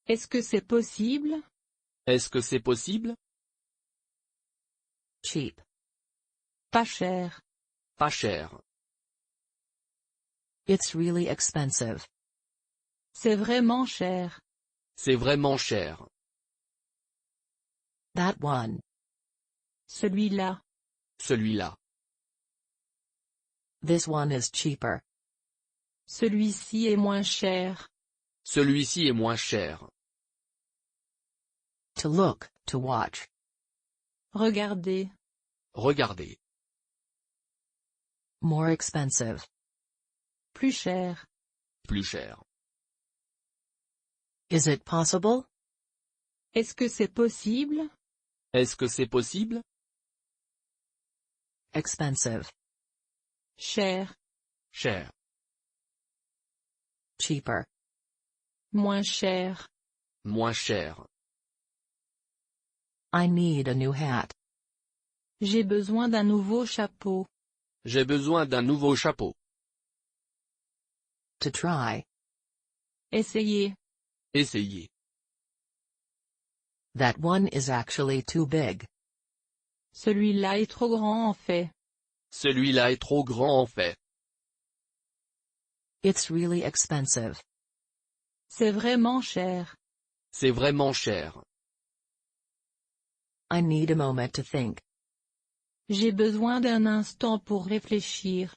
Est-ce que c'est possible? Est-ce que c'est possible? Cheap. Pas cher. Pas cher. It's really expensive. C'est vraiment cher. C'est vraiment cher. That one. Celui-là. Celui-là. This one is cheaper. Celui-ci est moins cher. Celui-ci est moins cher. To look, to watch. Regardez. Regardez. More expensive. Plus cher. Plus cher. Is it possible? Est-ce que c'est possible? Est-ce que c'est possible? Expensive. Cher. Cher. Cheaper. Moins cher. Moins cher. I need a new hat. J'ai besoin d'un nouveau chapeau. J'ai besoin d'un nouveau chapeau. To try. Essayez. Essayez. That one is actually too big. Celui-là est trop grand en fait. Celui-là est trop grand en fait. It's really expensive. C'est vraiment cher. C'est vraiment cher. I need a moment to think. J'ai besoin d'un instant pour réfléchir.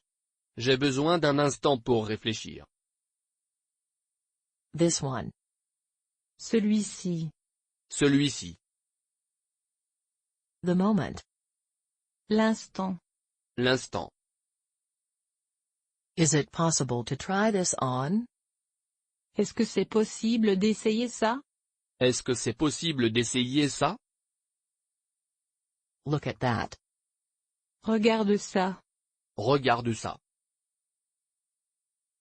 J'ai besoin d'un instant pour réfléchir. This one. Celui-ci. Celui-ci. The moment. L'instant. L'instant. Is it possible to try this on? Est-ce que c'est possible d'essayer ça? Est-ce que c'est possible d'essayer ça? Look at that. Regarde ça. Regarde ça.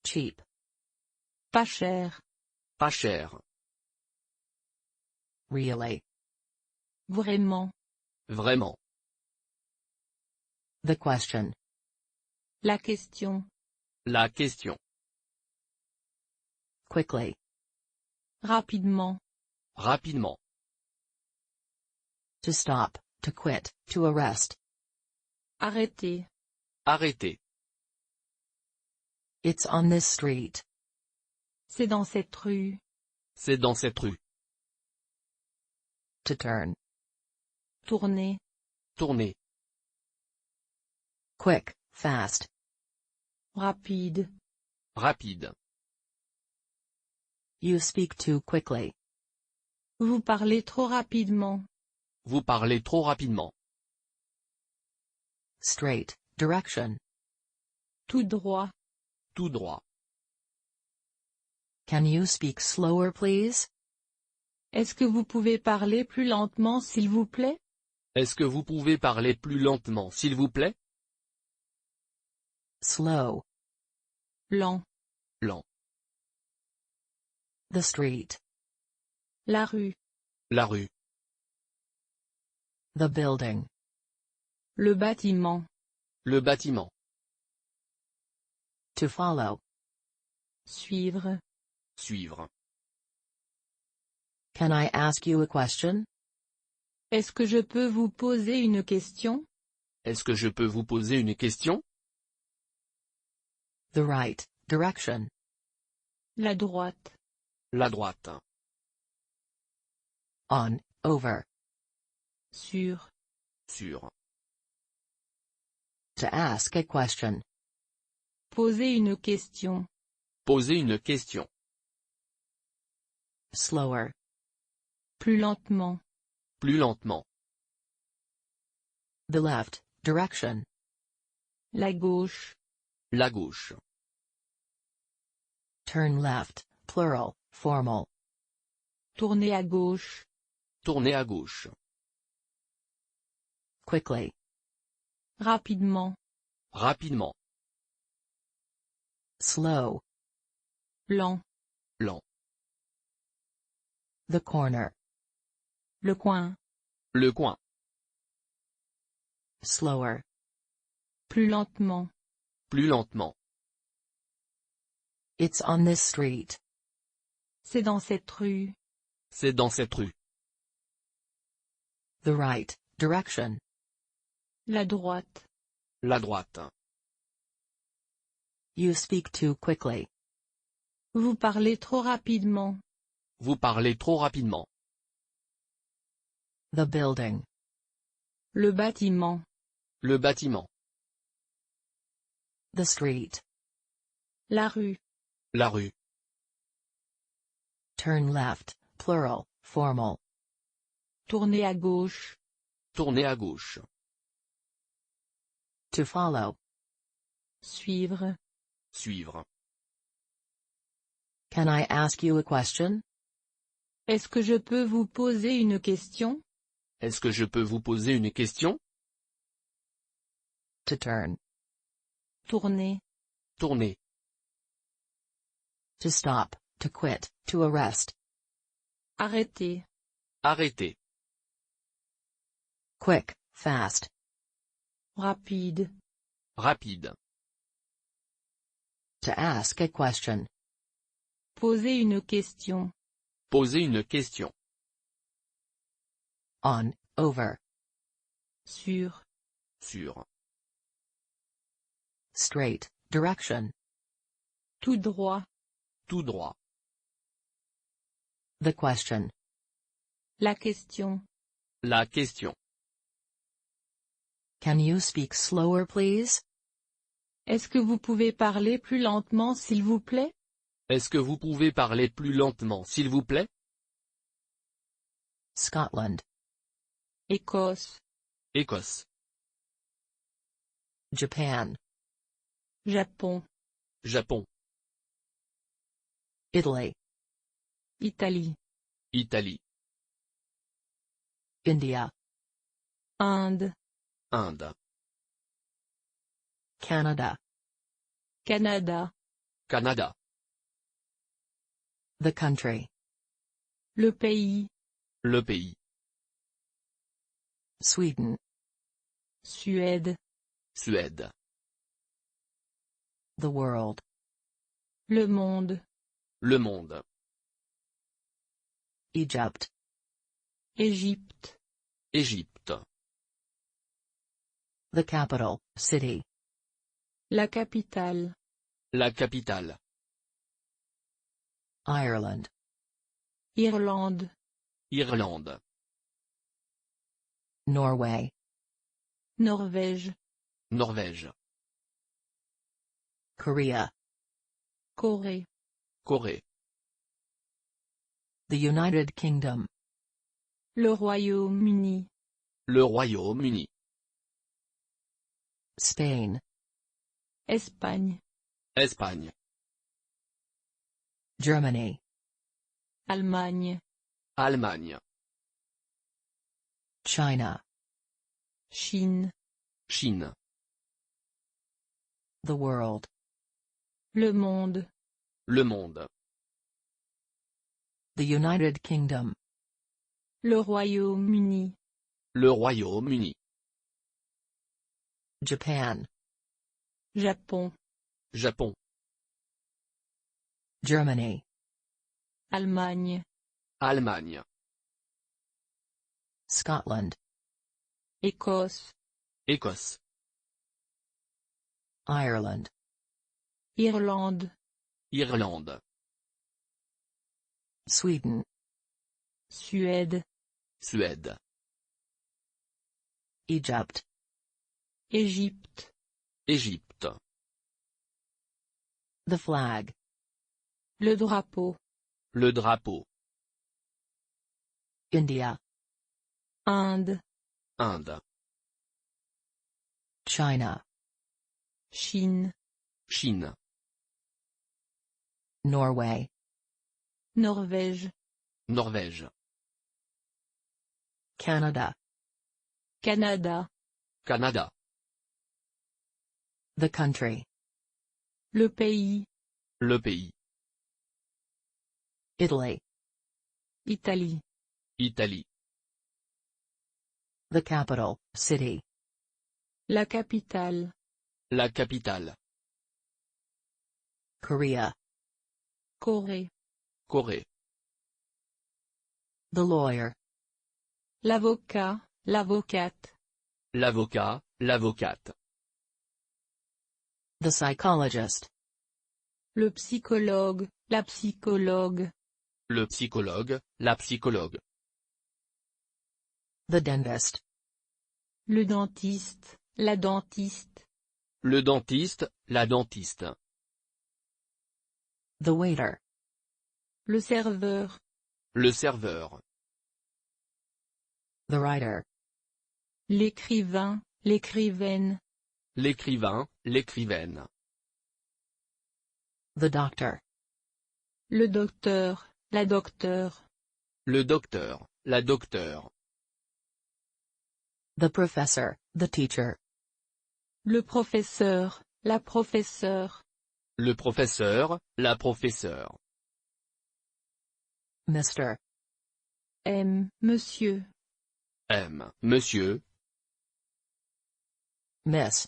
Cheap. Pas cher. Pas cher. Really. Vraiment. Vraiment. The question. La question. La question. Quickly. Rapidement. Rapidement. To stop, to quit, to arrest. Arrêtez. Arrêtez. It's on this street. C'est dans cette rue. C'est dans cette rue. To turn. Tournez. Tournez. Quick, fast. Rapide. Rapide. You speak too quickly. Vous parlez trop rapidement. Vous parlez trop rapidement. Straight, direction. Tout droit. Tout droit. Can you speak slower please? Est-ce que vous pouvez parler plus lentement s'il vous plaît? Est-ce que vous pouvez parler plus lentement s'il vous plaît? Slow. Lent. Lent. The street. La rue. La rue. The building. Le bâtiment. Le bâtiment. To follow. Suivre. Suivre. Can I ask you a question? Est-ce que je peux vous poser une question? Est-ce que je peux vous poser une question? The right, direction. La droite. La droite. On, over. Sur. Sur. To ask a question. Poser une question. Poser une question. Slower. Plus lentement. Plus lentement. The left, direction. La gauche. La gauche. Turn left, plural, formal. Tourner à gauche. Tournez à gauche. Quickly. Rapidement. Rapidement. Slow. Lent. Lent. The corner. Le coin. Le coin. Slower. Plus lentement. Plus lentement. It's on this street. C'est dans cette rue. C'est dans cette rue. The right, direction. La droite. La droite. You speak too quickly. Vous parlez trop rapidement. Vous parlez trop rapidement. The building. Le bâtiment. Le bâtiment. The street. La rue. La rue. Turn left, plural, formal. Tournez à gauche. Tournez à gauche. To follow. Suivre. Suivre. Can I ask you a question? Est-ce que je peux vous poser une question? Est-ce que je peux vous poser une question? To turn. Tourner. Tourner. To stop, to quit, to arrest. Arrêter. Arrêter. Quick, fast. Rapide. Rapide. To ask a question. Poser une question. Poser une question. On, over. Sur. Sur. Straight, direction. Tout droit. Tout droit. The question. La question. La question. Can you speak slower, please? Est-ce que vous pouvez parler plus lentement s'il vous plaît? Est-ce que vous pouvez parler plus lentement, s'il vous plaît? Scotland. Écosse. Écosse. Japan. Japon. Japon. Italy. Italie. Italie. India. Inde. Inde. Canada. Canada. Canada. The country. Le pays. Le pays. Sweden. Suède. Suède. The world. Le monde. Le monde. Egypt. Égypte. Égypte. The capital, city. La capitale. La capitale. Ireland. Irlande. Irlande. Norway. Norvège. Norvège. Korea. Corée. Corée. The United Kingdom. Le Royaume-Uni. Le Royaume-Uni. Spain. Espagne. Espagne. Germany. Allemagne. Allemagne. China. Chine. Chine. The world. Le monde. Le monde. The United Kingdom. Le Royaume-Uni. Le Royaume-Uni. Japan. Japon. Japon. Germany. Allemagne. Allemagne. Scotland. Écosse. Écosse. Ireland. Irlande. Irlande. Sweden. Suède. Suède. Egypt. Égypte. Égypte. The flag. Le drapeau. Le drapeau. India. Inde. Inde. China. Chine. Chine. Norway. Norvège. Norvège. Canada. Canada. Canada. The country. Le pays. Le pays. Italy. Italie. Italie. The capital, city. La capitale. La capitale. Korea. Corée. Corée. The lawyer. L'avocat. L'avocate. L'avocat, l'avocate. The psychologist. Le psychologue, la psychologue. Le psychologue, la psychologue. The dentist. Le dentiste, la dentiste. Le dentiste, la dentiste. The waiter. Le serveur. Le serveur. The writer. L'écrivain, l'écrivaine. L'écrivain, l'écrivaine. The doctor. Le docteur, la docteure. Le docteur, la docteure. The professor, the teacher. Le professeur, la professeure. Le professeur, la professeure. Mr. Monsieur. M. Monsieur. Miss.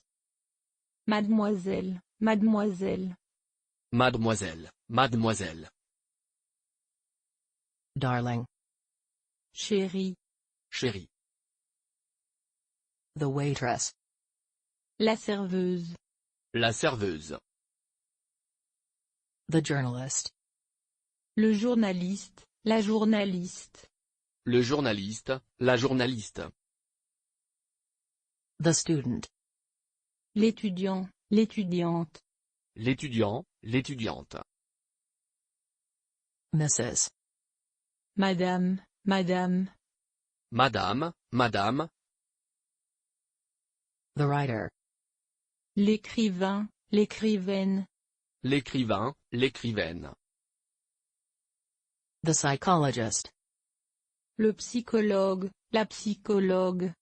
Mademoiselle, mademoiselle. Mademoiselle, mademoiselle. Darling. Chérie. Chérie. The waitress. La serveuse. La serveuse. The journalist. Le journaliste, la journaliste. Le journaliste, la journaliste. The student. L'étudiant, l'étudiante. L'étudiant, l'étudiante. Mrs. Madame, madame. Madame, madame. The writer. L'écrivain, l'écrivaine. L'écrivain, l'écrivaine. The psychologist. Le psychologue, la psychologue.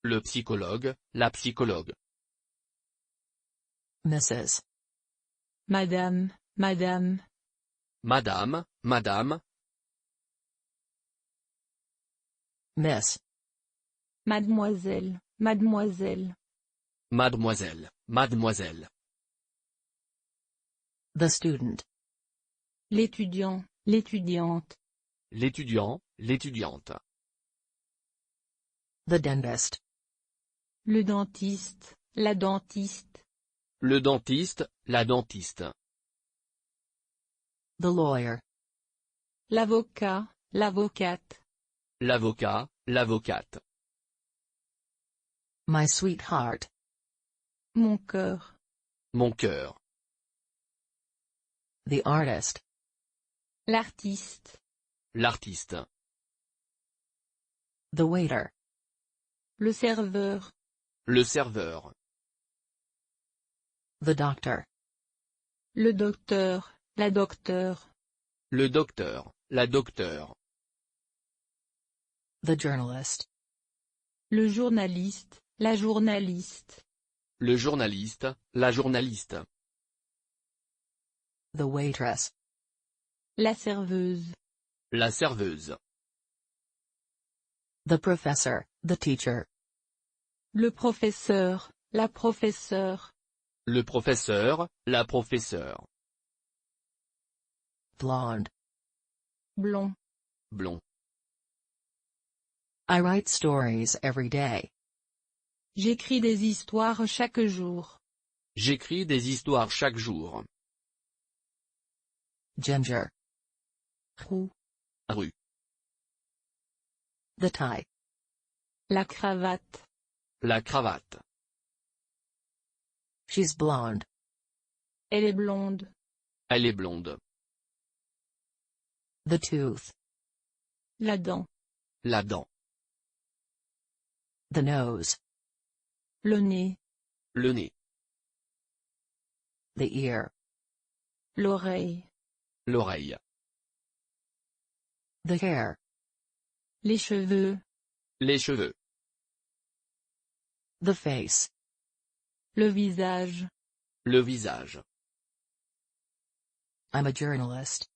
Le psychologue, la psychologue. Mrs. Madame, madame. Madame, madame. Miss. Mademoiselle, mademoiselle. Mademoiselle, mademoiselle. The student. L'étudiant, l'étudiante. L'étudiant, l'étudiante. The dentist. Le dentiste, la dentiste. Le dentiste, la dentiste. The lawyer. L'avocat, l'avocate. L'avocat, l'avocate. My sweetheart. Mon cœur. Mon cœur. The artist. L'artiste. L'artiste. The waiter. Le serveur. Le serveur. The doctor. Le docteur, la docteure. Le docteur, la docteure. The journalist. Le journaliste, la journaliste. Le journaliste, la journaliste. The waitress. La serveuse. La serveuse. The professor, the teacher. Le professeur, la professeure. Le professeur, la professeure. Blonde. Blond. Blond. I write stories every day. J'écris des histoires chaque jour. J'écris des histoires chaque jour. Ginger. Roux. Rue. The tie. La cravate. La cravate. She's blonde. Elle est blonde. Elle est blonde. The tooth. La dent. La dent. The nose. Le nez. Le nez. The ear. L'oreille. L'oreille. The hair. Les cheveux. Les cheveux. The face. Le visage. Le visage. I'm a journalist.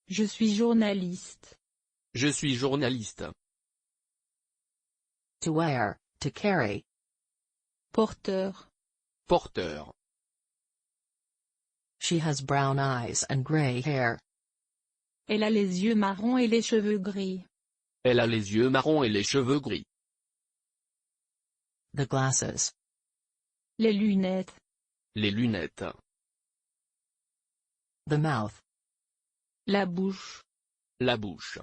Je suis journaliste. Je suis journaliste. To wear, to carry. Porteur. Porteur. She has brown eyes and gray hair. Elle a les yeux marrons et les cheveux gris. Elle a les yeux marrons et les cheveux gris. The glasses. Les lunettes. Les lunettes. The mouth. La bouche. La bouche.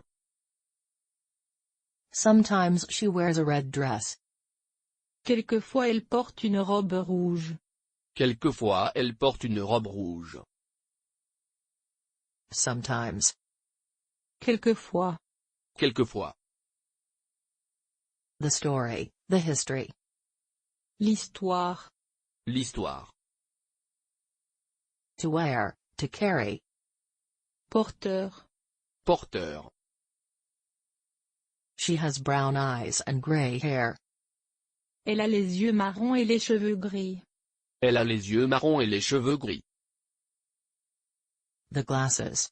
Sometimes she wears a red dress. Quelquefois elle porte une robe rouge. Quelquefois elle porte une robe rouge. Sometimes. Quelquefois. Quelquefois. The story, the history. L'histoire. L'histoire. To wear, to carry. Porteur. Porteur. She has brown eyes and gray hair. Elle a les yeux marrons et les cheveux gris. Elle a les yeux marrons et les cheveux gris. The glasses.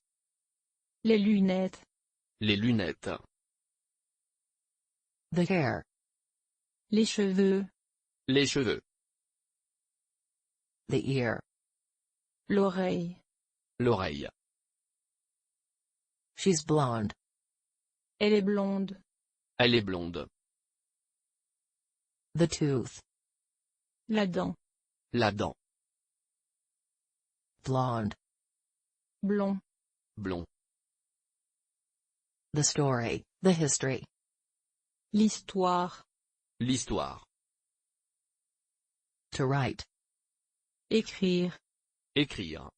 Les lunettes. Les lunettes. The hair. Les cheveux. Les cheveux. The ear. L'oreille. L'oreille. She's blonde. Elle est blonde. Elle est blonde. The tooth. La dent. La dent. Blonde. Blond. Blond. The story, the history. L'histoire. L'histoire. To write. Écrire. Écrire.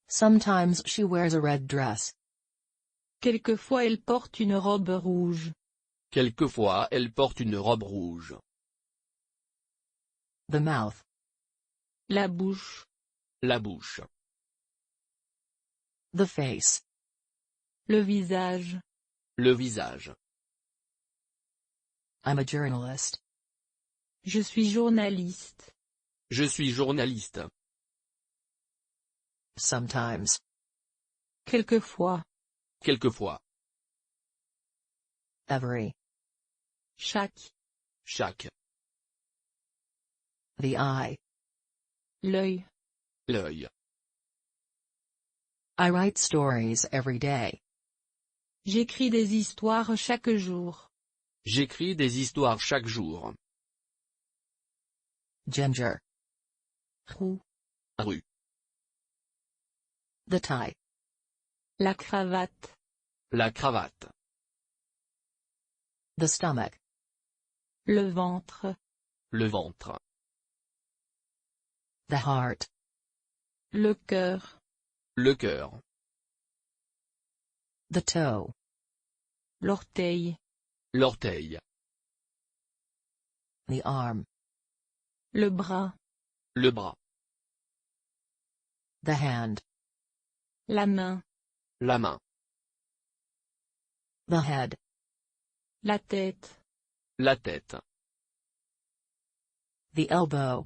Sometimes she wears a red dress. Quelquefois elle porte une robe rouge. Quelquefois elle porte une robe rouge. The mouth. La bouche. La bouche. The face. Le visage. Le visage. I'm a journalist. Je suis journaliste. Je suis journaliste. Sometimes. Quelquefois. Quelquefois. Every. Chaque. Chaque. The eye. L'œil. L'œil. I write stories every day. J'écris des histoires chaque jour. J'écris des histoires chaque jour. Ginger. Roux. Rue. The tie. La cravate. La cravate. The stomach. Le ventre. Le ventre. The heart. Le cœur. Le cœur. The toe. L'orteil. L'orteil. The arm. Le bras. Le bras. The hand. La main. La main. The head. La tête. La tête. The elbow.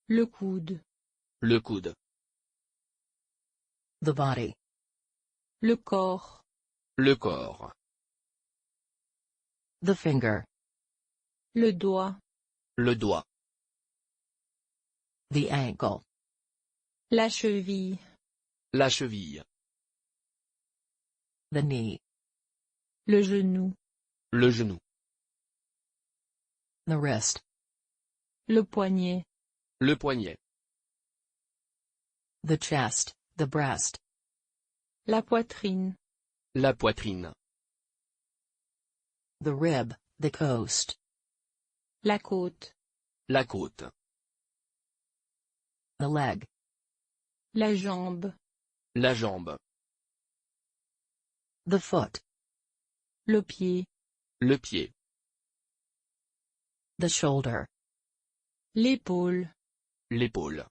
Le coude. Le coude. The body. Le corps. Le corps. The finger. Le doigt. Le doigt. The ankle. La cheville. La cheville. The knee. Le genou. Le genou. The wrist. Le poignet. Le poignet. The chest, the breast. La poitrine. La poitrine. The rib, the coast. La côte. La côte. The leg. La jambe. La jambe. The foot. Le pied. Le pied. The shoulder. L'épaule. L'épaule.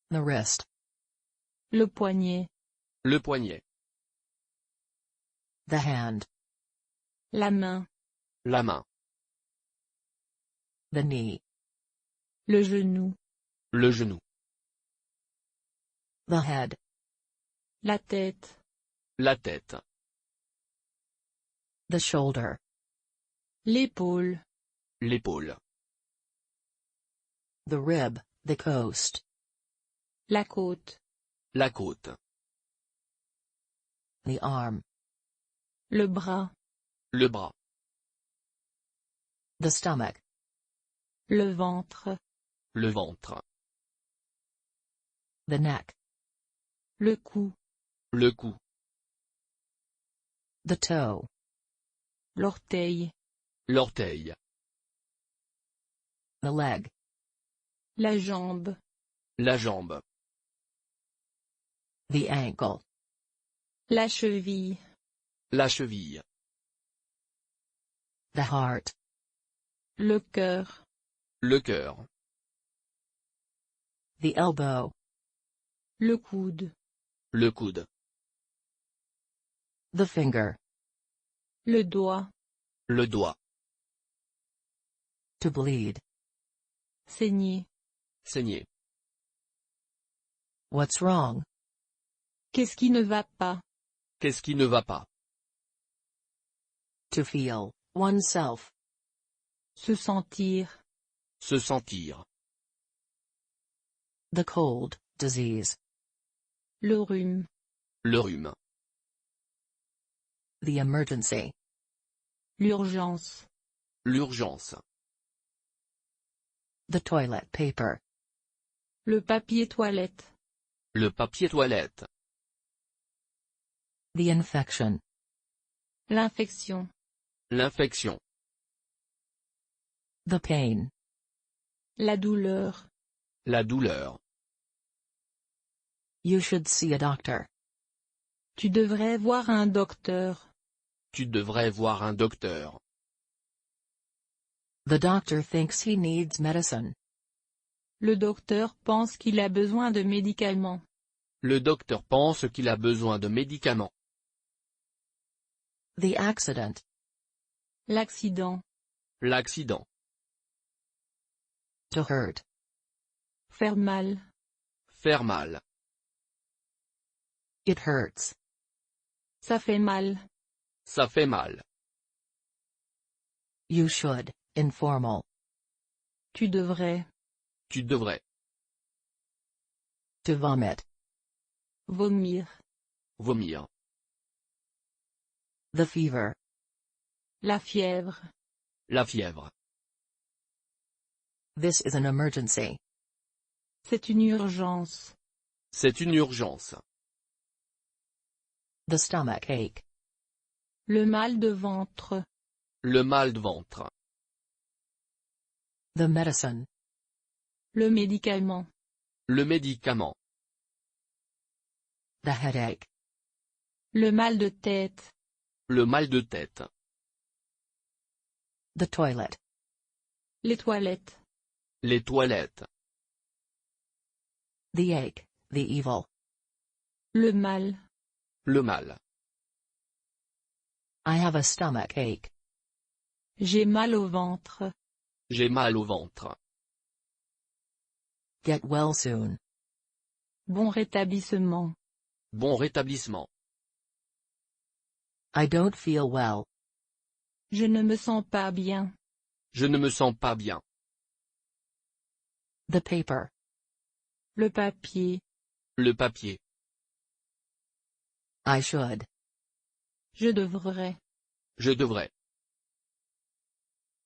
The wrist. Le poignet. Le poignet. The hand. La main. La main. The knee. Le genou. Le genou. The head. La tête. La tête. The shoulder. L'épaule. L'épaule. The rib, the coast. La côte. La côte. The arm. Le bras. Le bras. The stomach. Le ventre. Le ventre. The neck. Le cou. Le cou. The toe. L'orteil. L'orteil. The leg. La jambe. La jambe. The ankle. La cheville. La cheville. The heart. Le cœur. Le cœur. The elbow. Le coude. Le coude. The finger. Le doigt. Le doigt. To bleed. Saigner. Saigner. What's wrong? Qu'est-ce qui ne va pas? Qu'est-ce qui ne va pas? To feel oneself. Se sentir. Se sentir. The cold disease. Le rhume. Le rhume. The emergency. L'urgence. L'urgence. The toilet paper. Le papier toilette. Le papier toilette. The infection. L'infection. L'infection. The pain. La douleur. La douleur. You should see a doctor. Tu devrais voir un docteur. Tu devrais voir un docteur. The doctor thinks he needs medicine. Le docteur pense qu'il a besoin de médicaments. Le docteur pense qu'il a besoin de médicaments. The accident. L'accident. L'accident. To hurt. Faire mal. Faire mal. It hurts. Ça fait mal. Ça fait mal. You should. Informal. Tu devrais. Tu devrais. To vomit. Vomir. Vomir. The fever. La fièvre. La fièvre. This is an emergency. C'est une urgence. C'est une urgence. The stomach ache. Le mal de ventre. Le mal de ventre. The medicine. Le médicament. Le médicament. The headache. Le mal de tête. Le mal de tête. The toilet. Les toilettes. Les toilettes. The ache. The evil. Le mal. Le mal. I have a stomach ache. J'ai mal au ventre. J'ai mal au ventre. Get well soon. Bon rétablissement. Bon rétablissement. I don't feel well. Je ne me sens pas bien. Je ne me sens pas bien. The paper. Le papier. Le papier. I should. Je devrais. Je devrais.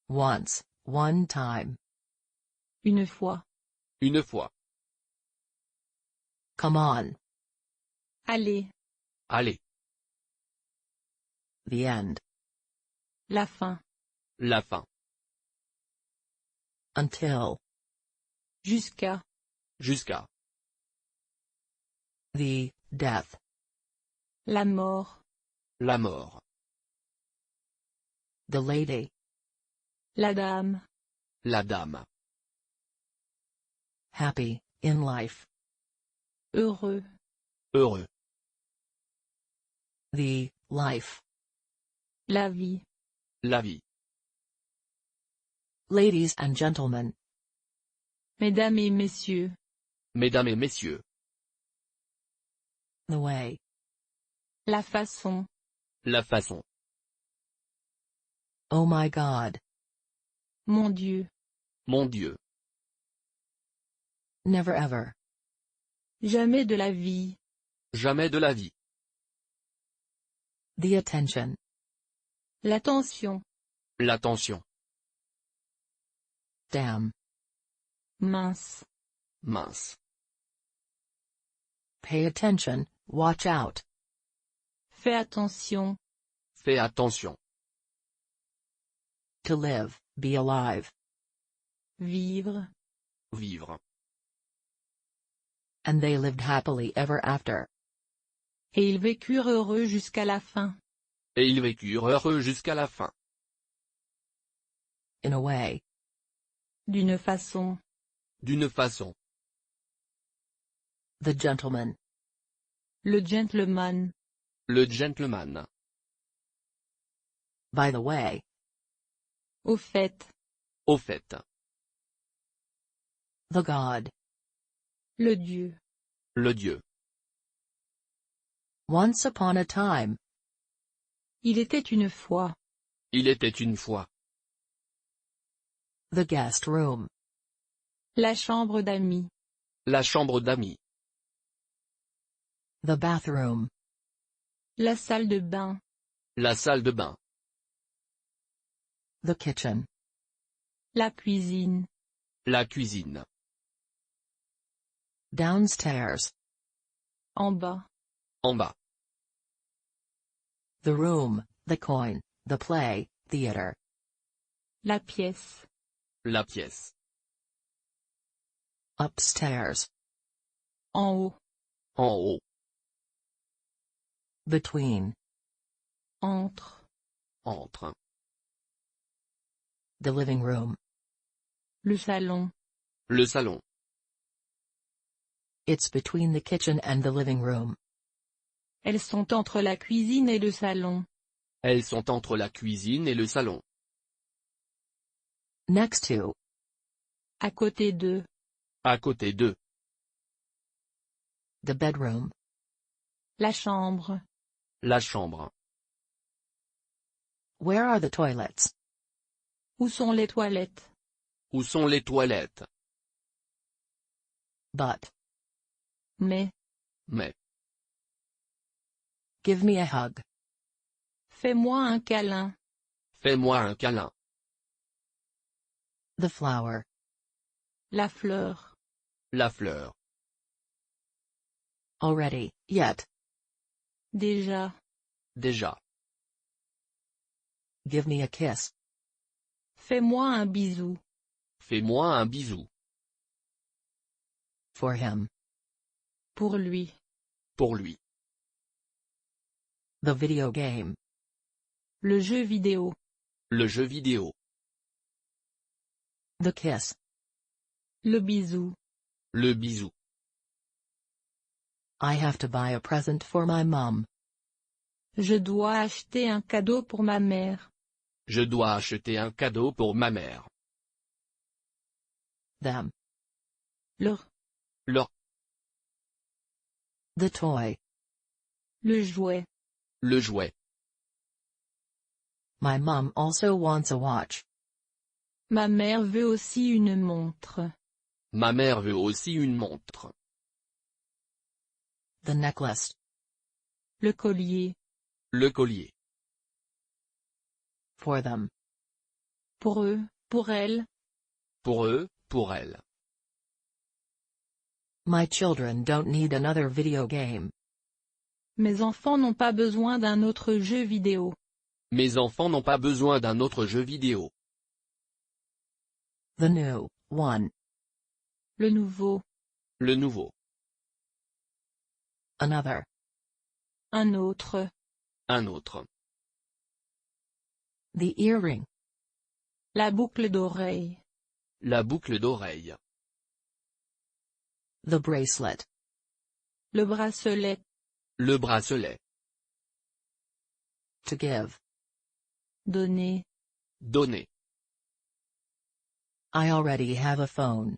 Once. One time. Une fois. Une fois. Come on. Allez. Allez. The end. La fin. La fin. Until. Jusqu'à. Jusqu'à. The death. La mort. La mort. The lady. La dame. La dame. Happy in life. Heureux. Heureux. The life. La vie. La vie. Ladies and gentlemen. Mesdames et messieurs. Mesdames et messieurs. The way. La façon. La façon. Oh my God. Mon Dieu. Mon Dieu. Never ever. Jamais de la vie. Jamais de la vie. The attention. L'attention. L'attention. Damn. Mince. Mince. Pay attention, watch out. Fais attention. Fais attention. To live, be alive. Vivre. Vivre. And they lived happily ever after. Et ils vécurent heureux jusqu'à la fin. Et ils vécurent heureux jusqu'à la fin. In a way. D'une façon. D'une façon. The gentleman. Le gentleman. Le gentleman. By the way. Au fait. Au fait. The god. Le Dieu. Le Dieu. Once upon a time. Il était une fois. Il était une fois. The guest room. La chambre d'amis. La chambre d'amis. The bathroom. La salle de bain. La salle de bain. The kitchen. La cuisine. La cuisine. Downstairs. En bas. En bas. The room, the coin, the play, theater. La pièce. La pièce. Upstairs. En haut. En haut. Between. Entre. Entre. The living room. Le salon. Le salon. It's between the kitchen and the living room. Elles sont entre la cuisine et le salon. Elles sont entre la cuisine et le salon. Next to. À côté d'eux. À côté d'eux. The bedroom. La chambre. La chambre. Where are the toilets? Où sont les toilettes? Où sont les toilettes? But. Mais. Mais. Give me a hug. Fais-moi un câlin. Fais-moi un câlin. The flower. La fleur. La fleur. Already, yet. Déjà. Déjà. Give me a kiss. Fais-moi un bisou. Fais-moi un bisou. For him. Pour lui. Pour lui. The video game. Le jeu vidéo. Le jeu vidéo. The kiss. Le bisou. Le bisou. I have to buy a present for my mom. Je dois acheter un cadeau pour ma mère. Je dois acheter un cadeau pour ma mère. Them. Leur. Leur. The toy. Le jouet. Le jouet. My mom also wants a watch. Ma mère veut aussi une montre. Ma mère veut aussi une montre. The necklace. Le collier. Le collier. For them. Pour eux, pour elle. Pour eux, pour elle. My children don't need another video game. Mes enfants n'ont pas besoin d'un autre jeu vidéo. Mes enfants n'ont pas besoin d'un autre jeu vidéo. The new one. Le nouveau. Le nouveau. Another. Un autre. Un autre. The earring. La boucle d'oreille. La boucle d'oreille. The bracelet. Le bracelet. Le bracelet. To give. Donner. Donner. I already have a phone.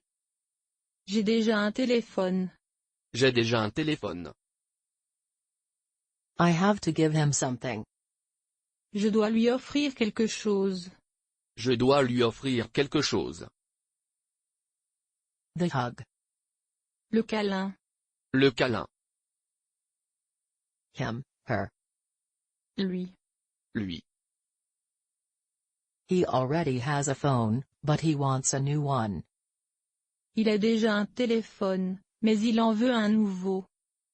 J'ai déjà un téléphone. J'ai déjà un téléphone. I have to give him something. Je dois lui offrir quelque chose. Je dois lui offrir quelque chose. The hug. Le câlin. Le câlin. Him, her. Lui. Lui. He already has a phone, but he wants a new one. Il a déjà un téléphone, mais il en veut un nouveau.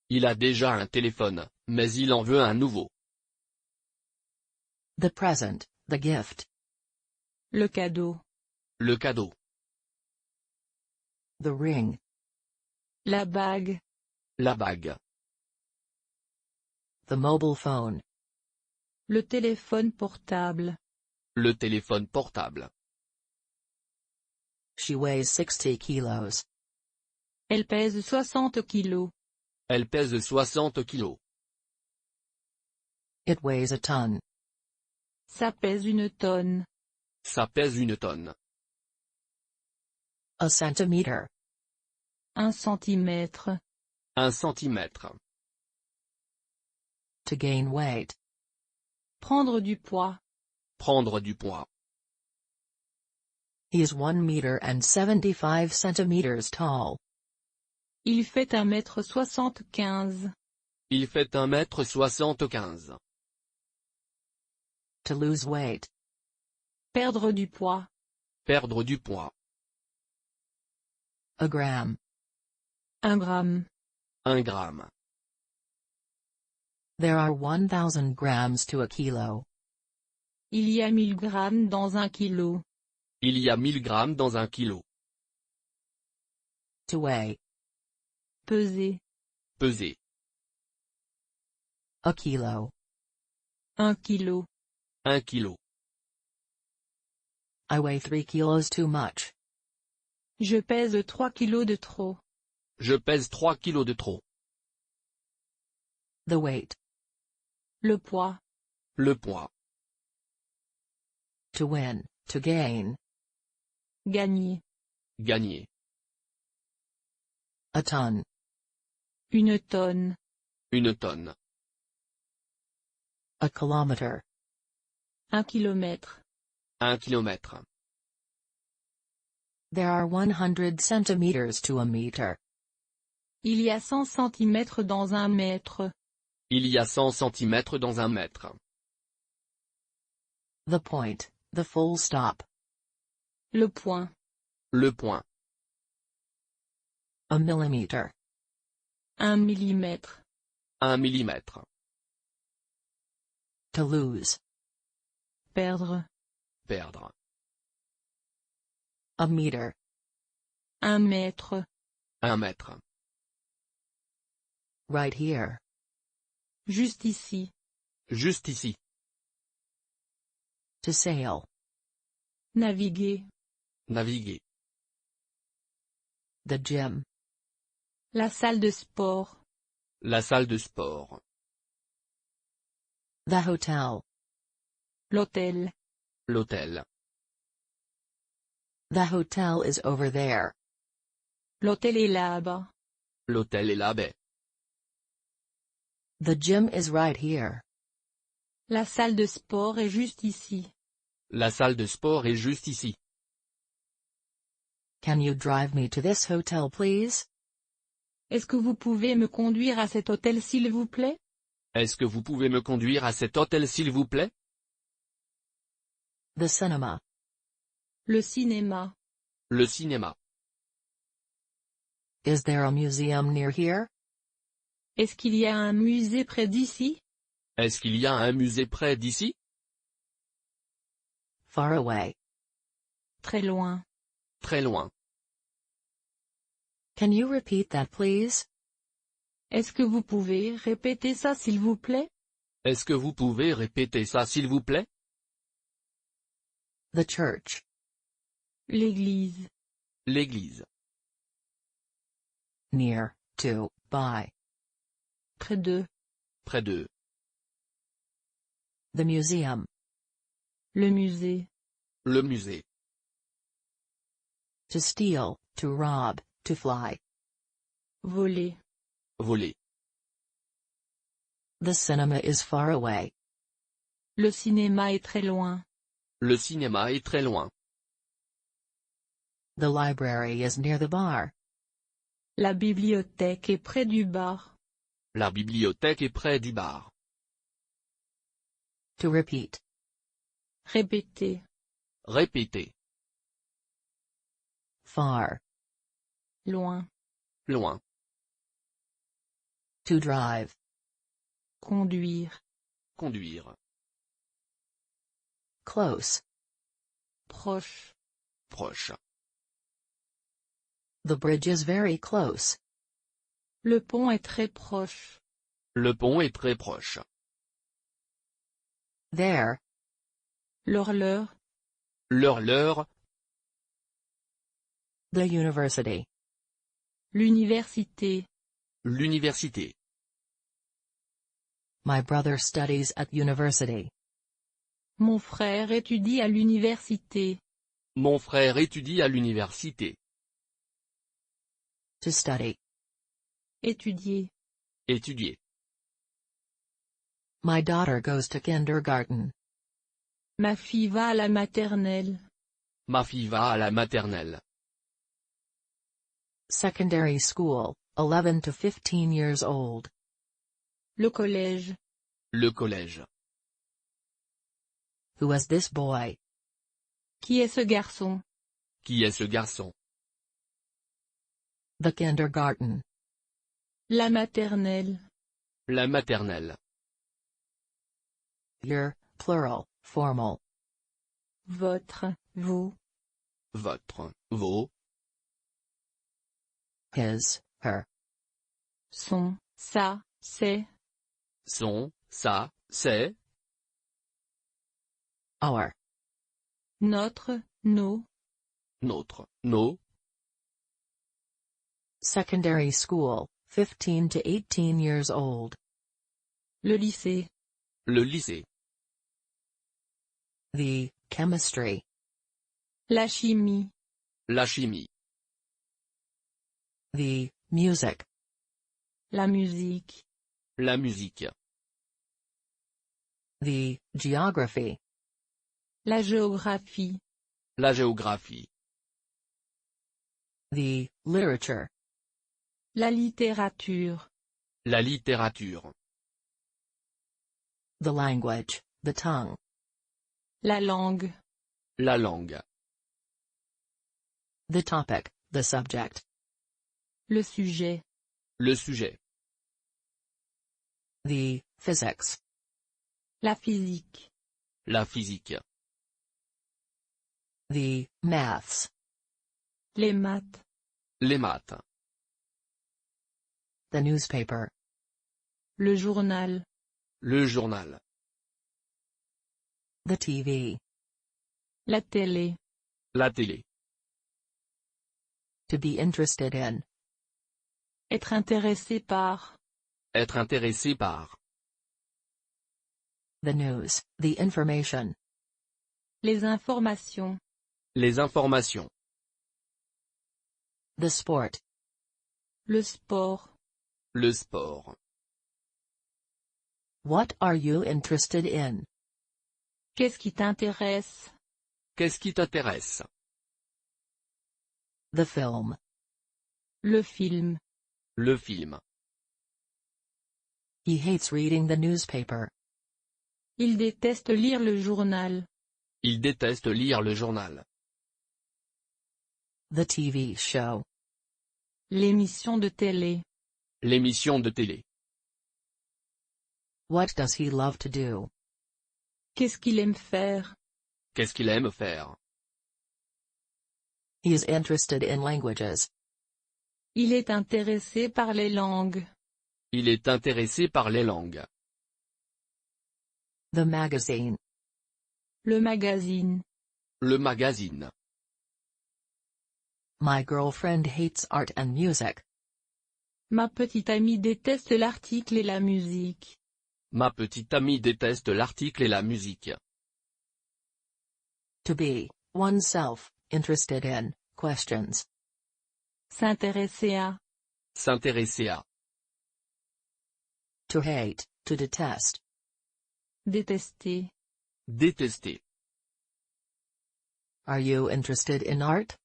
Il a déjà un téléphone, mais il en veut un nouveau. The present, the gift. Le cadeau. Le cadeau. The ring. La bague. La bague. The mobile phone. Le téléphone portable. Le téléphone portable. She weighs 60 kilos. Elle pèse 60 kilos. Elle pèse 60 kilos. It weighs a ton. Ça pèse une tonne. Ça pèse une tonne. A centimeter. 1 centimètre. 1 centimètre. To gain weight. Prendre du poids. Prendre du poids. He is 1 meter and 75 centimeters tall. Il fait 1,75 m. Il fait 1,75 m. To lose weight. Perdre du poids. Perdre du poids. A gram. 1 gramme. 1 gramme. There are 1,000 grams to a kilo. Il y a 1000 grammes dans 1 kilo. Il y a 1000 grammes dans 1 kilo. To weigh. Peser. Peser. A kilo. 1 kilo. 1 kilo. I weigh 3 kilos too much. Je pèse 3 kilos de trop. Je pèse 3 kilos de trop. The weight. Le poids. Le poids. To win, to gain. Gagner. Gagner. A ton. Une tonne. Une tonne. A kilometer. 1 kilomètre. 1 kilomètre. There are 100 centimeters to a meter. Il y a 100 centimètres dans 1 mètre. Il y a 100 centimètres dans 1 mètre. The point, the full stop. Le point. Le point. A millimeter. 1 millimètre. 1 millimètre. To lose. Perdre. Perdre. A meter. 1 mètre. 1 mètre. Right here. Juste ici. Juste ici. To sail. Naviguer. Naviguer. The gym. La salle de sport. La salle de sport. The hotel. L'hôtel. L'hôtel. The hotel is over there. L'hôtel est là-bas. L'hôtel est là-bas. The gym is right here. La salle de sport est juste ici. La salle de sport est juste ici. Can you drive me to this hotel please? Est-ce que vous pouvez me conduire à cet hôtel s'il vous plaît? Est-ce que vous pouvez me conduire à cet hôtel s'il vous plaît? The cinema. Le cinéma. Le cinéma. Is there a museum near here? Est-ce qu'il y a un musée près d'ici? Est-ce qu'il y a un musée près d'ici? Far away. Très loin. Très loin. Can you repeat that please? Est-ce que vous pouvez répéter ça s'il vous plaît? Est-ce que vous pouvez répéter ça s'il vous plaît? The church. L'église. L'église. Near, to, by. Près de. Près de. The museum. Le musée. Le musée. To steal, to rob, to fly. Voler. Voler. The cinema is far away. Le cinéma est très loin. Le cinéma est très loin. The library is near the bar. La bibliothèque est près du bar. La bibliothèque est près du bar. To repeat. Répéter. Répéter. Far. Loin. Loin. To drive. Conduire. Conduire. Close. Proche. Proche. The bridge is very close. Le pont est très proche. Le pont est très proche. There. L'horloge. L'horloge. The university. L'université. L'université. My brother studies at university. Mon frère étudie à l'université. Mon frère étudie à l'université. To study. Étudier. Étudier. My daughter goes to kindergarten. Ma fille va à la maternelle. Ma fille va à la maternelle. Secondary school, 11 to 15 years old. Le collège. Le collège. Who is this boy? Qui est ce garçon? Qui est ce garçon? The kindergarten. La maternelle. La maternelle. Your, plural, formal. Votre, vous. Votre, vos. His, her. Son, sa, c'est. Son, sa, c'est. Our. Notre, nos. Notre, nos. Secondary school, 15 to 18 years old. Le lycée. Le lycée. The, chemistry. La chimie. La chimie. The, music. La musique. La musique. The, geography. La géographie. La géographie. The, literature. La littérature. La littérature. The language, the tongue. La langue. La langue. The topic, the subject. Le sujet. Le sujet. The, physics. La physique. La physique. The, maths. Les maths. Les maths. The newspaper. Le journal. Le journal. The TV. La télé. La télé. To be interested in. Être intéressé par. Être intéressé par. The news, the information. Les informations. Les informations. The sport. Le sport. Le sport. What are you interested in? Qu'est-ce qui t'intéresse? Qu'est-ce qui t'intéresse? The film. Le film. Le film. He hates reading the newspaper. Il déteste lire le journal. Il déteste lire le journal. The TV show. L'émission de télé. L'émission de télé. What does he love to do? Qu'est-ce qu'il aime faire? Qu'est-ce qu'il aime faire? He is interested in languages. Il est intéressé par les langues. Il est intéressé par les langues. The magazine. Le magazine. Le magazine. My girlfriend hates art and music. Ma petite amie déteste l'article et la musique. Ma petite amie déteste l'article et la musique. To be, oneself, interested in, questions. S'intéresser à. S'intéresser à. To hate, to detest. Détester. Détester. Are you interested in art?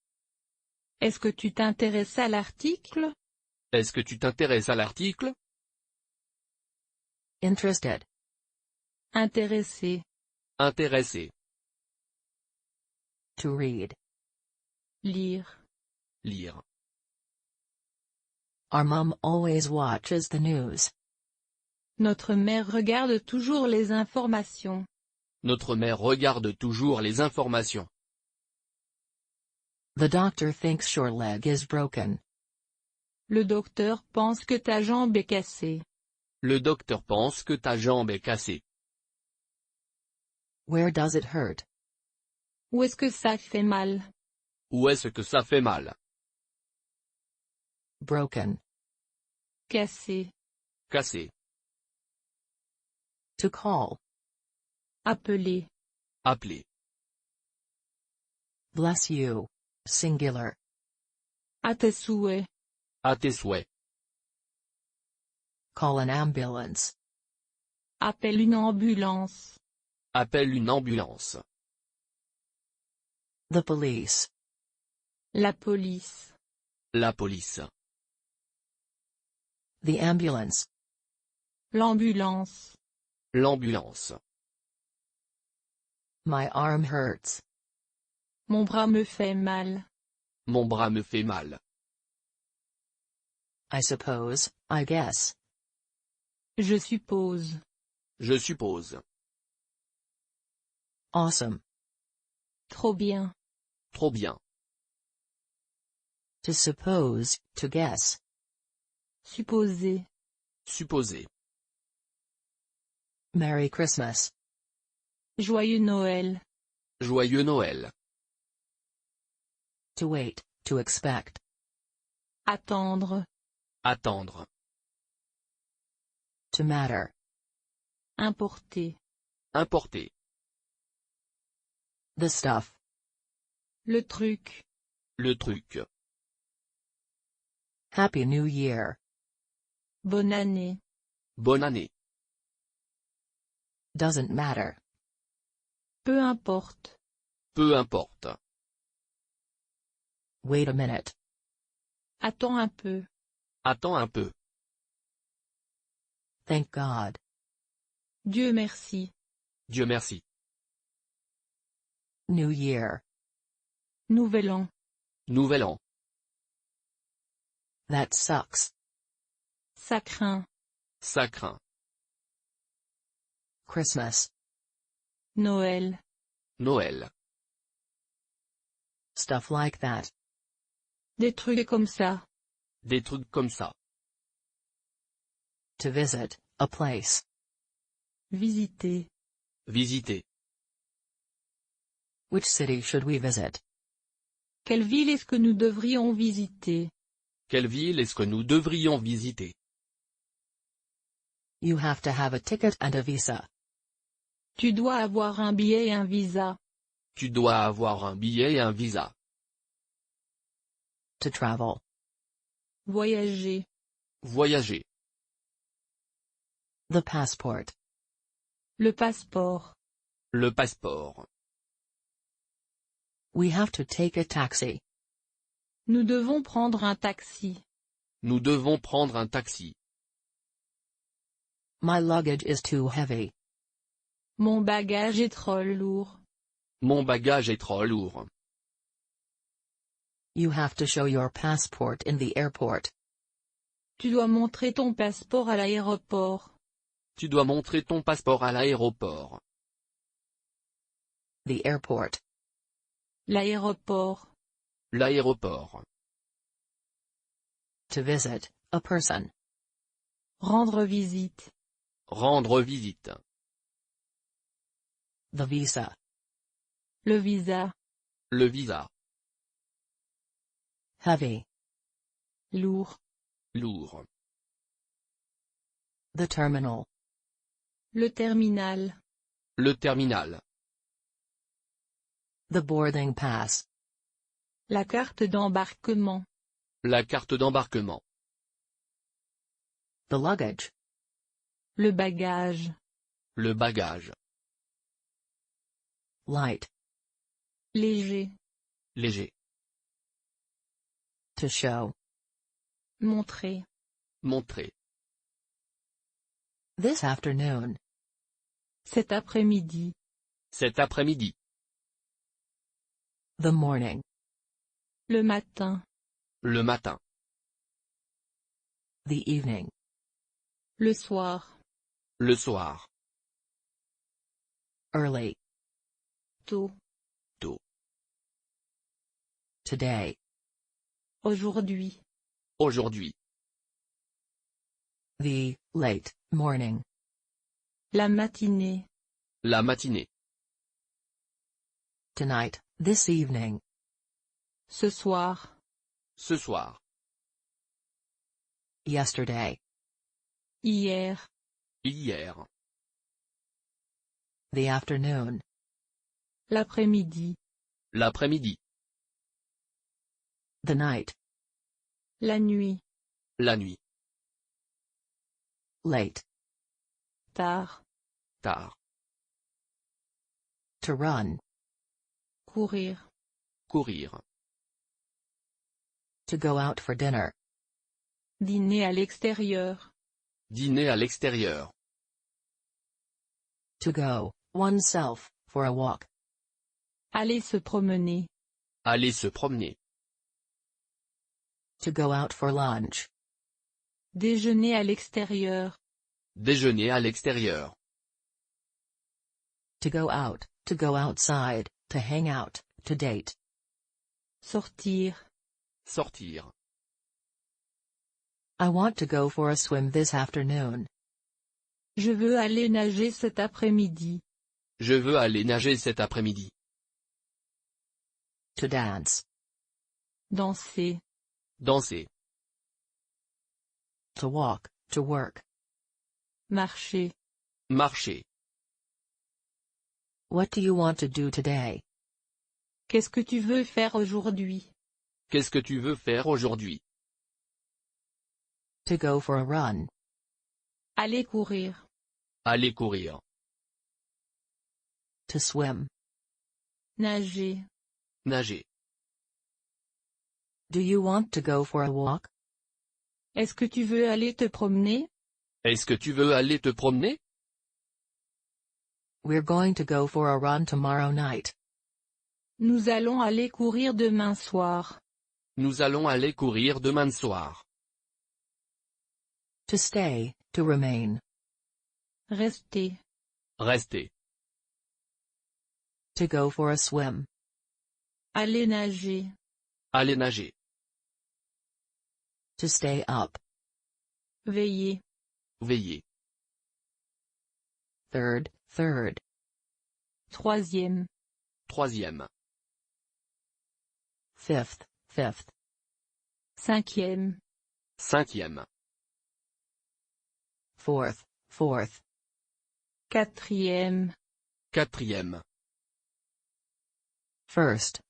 Est-ce que tu t'intéresses à l'article? Est-ce que tu t'intéresses à l'article? Interested. Intéressé. Intéressé. To read. Lire. Lire. Our mom always watches the news. Notre mère regarde toujours les informations. Notre mère regarde toujours les informations. The doctor thinks your leg is broken. Le docteur pense que ta jambe est cassée. Le docteur pense que ta jambe est cassée. Where does it hurt? Où est-ce que ça fait mal? Où est-ce que ça fait mal? Broken. Cassé. Cassé. To call. Appeler. Appeler. Bless you. Singular. À tes souhaits. À tes souhaits. Call an ambulance. Appelle une ambulance. Appelle une ambulance. The police. La police. La police. The ambulance. L'ambulance. L'ambulance. My arm hurts. Mon bras me fait mal. Mon bras me fait mal. I suppose, I guess. Je suppose. Je suppose. Awesome. Trop bien. Trop bien. To suppose, to guess. Supposer. Supposer. Merry Christmas. Joyeux Noël. Joyeux Noël. To wait, to expect. Attendre. Attendre. To matter. Importer. Importer. The stuff. Le truc. Le truc. Happy New Year. Bonne année. Bonne année. Doesn't matter. Peu importe. Peu importe. Wait a minute. Attends un peu. Attends un peu. Thank God. Dieu merci. Dieu merci. New Year. Nouvel an. Nouvel an. That sucks. Ça craint. Ça craint. Christmas. Noël. Noël. Stuff like that. Des trucs comme ça. Des trucs comme ça. To visit, a place. Visiter. Visiter. Which city should we visit? Quelle ville est-ce que nous devrions visiter? Quelle ville est-ce que nous devrions visiter? You have to have a ticket and a visa. Tu dois avoir un billet et un visa. Tu dois avoir un billet et un visa. To travel. Voyager. Voyager. The passport. Le passeport. Le passeport. We have to take a taxi. Nous devons prendre un taxi. Nous devons prendre un taxi. My luggage is too heavy. Mon bagage est trop lourd. Mon bagage est trop lourd. You have to show your passport in the airport. Tu dois montrer ton passeport à l'aéroport. Tu dois montrer ton passeport à l'aéroport. The airport. L'aéroport. L'aéroport. To visit, a person. Rendre visite. Rendre visite. The visa. Le visa. Le visa. Heavy. Lourd. Lourd. The terminal. Le terminal. Le terminal. The boarding pass. La carte d'embarquement. La carte d'embarquement. The luggage. Le bagage. Le bagage. Light. Léger. Léger. To show. Montrer. Montrer. This afternoon. Cet après-midi. Cet après-midi. The morning. Le matin. Le matin. The evening. Le soir. Le soir. Early. Tôt. Tôt. Today. Aujourd'hui. Aujourd'hui. The late morning. La matinée. La matinée. Tonight, this evening. Ce soir. Ce soir. Yesterday. Hier. Hier. The afternoon. L'après-midi. L'après-midi. The night. La nuit. La nuit. Late. Tard. Tard. To run. Courir. Courir. To go out for dinner. Dîner à l'extérieur. Dîner à l'extérieur. To go, oneself, for a walk. Aller se promener. Aller se promener. To go out for lunch. Déjeuner à l'extérieur. Déjeuner à l'extérieur. To go out, to go outside, to hang out, to date. Sortir. Sortir. I want to go for a swim this afternoon. Je veux aller nager cet après-midi. Je veux aller nager cet après-midi. To dance. Danser. Danser. To walk, to work. Marcher. Marcher. What do you want to do today? Qu'est-ce que tu veux faire aujourd'hui? Qu'est-ce que tu veux faire aujourd'hui? To go for a run. Aller courir. Aller courir. To swim. Nager. Nager. Do you want to go for a walk? Est-ce que tu veux aller te promener? Est-ce que tu veux aller te promener? We're going to go for a run tomorrow night. Nous allons aller courir demain soir. Nous allons aller courir demain soir. To stay, to remain. Rester. Rester. To go for a swim. Aller nager. Aller nager. To stay up. Veiller. Veiller. Third. Troisième. Troisième. Fifth. Cinquième. Cinquième. Fourth. Quatrième. Quatrième. First.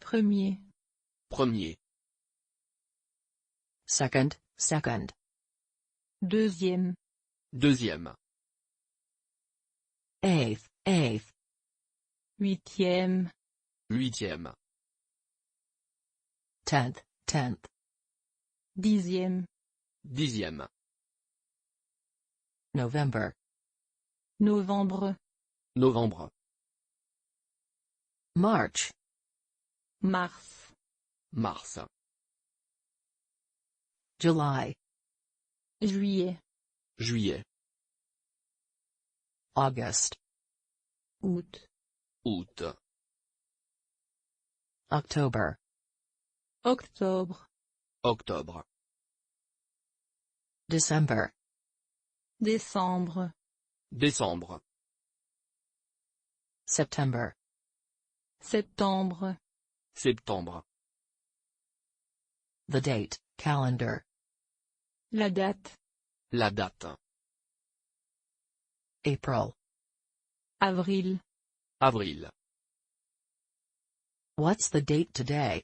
Premier. Premier. Second. Deuxième. Deuxième. Eighth. Huitième. Huitième. Tenth. Dixième. Dixième. November. Novembre. Novembre. March. Mars. Mars. July. Juillet. Juillet. August. Août. Août. October. Octobre. Octobre. December. Décembre. Décembre. September. Septembre. Septembre. The date, calendar. La date. La date. April. Avril. Avril. What's the date today?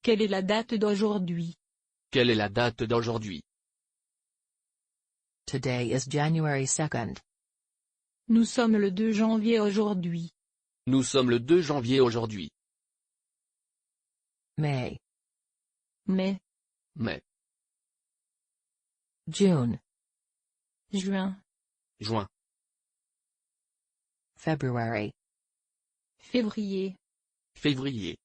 Quelle est la date d'aujourd'hui? Quelle est la date d'aujourd'hui? Today is January 2nd. Nous sommes le 2 janvier aujourd'hui. Nous sommes le 2 janvier aujourd'hui. May. Mai. Mai. June. Juin. Juin. February. Février. Février.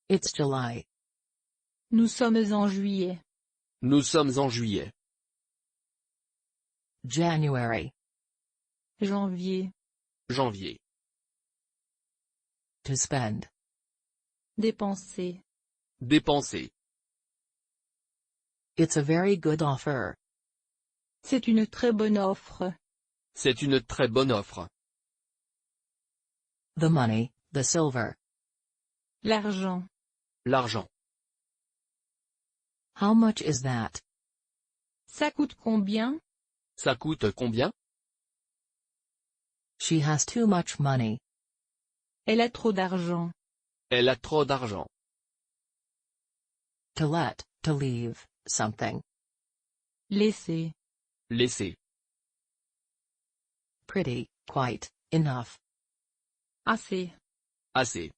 It's July. Nous sommes en juillet. Nous sommes en juillet. January. Janvier. Janvier. To spend. Dépenser. Dépenser. It's a very good offer. C'est une très bonne offre. C'est une très bonne offre. The money, the silver. L'argent. L'argent. How much is that? Ça coûte combien? Ça coûte combien? She has too much money. Elle a trop d'argent. Elle a trop d'argent. To let, to leave, something. Laisser. Laisser. Pretty, quite, enough. Assez. Assez.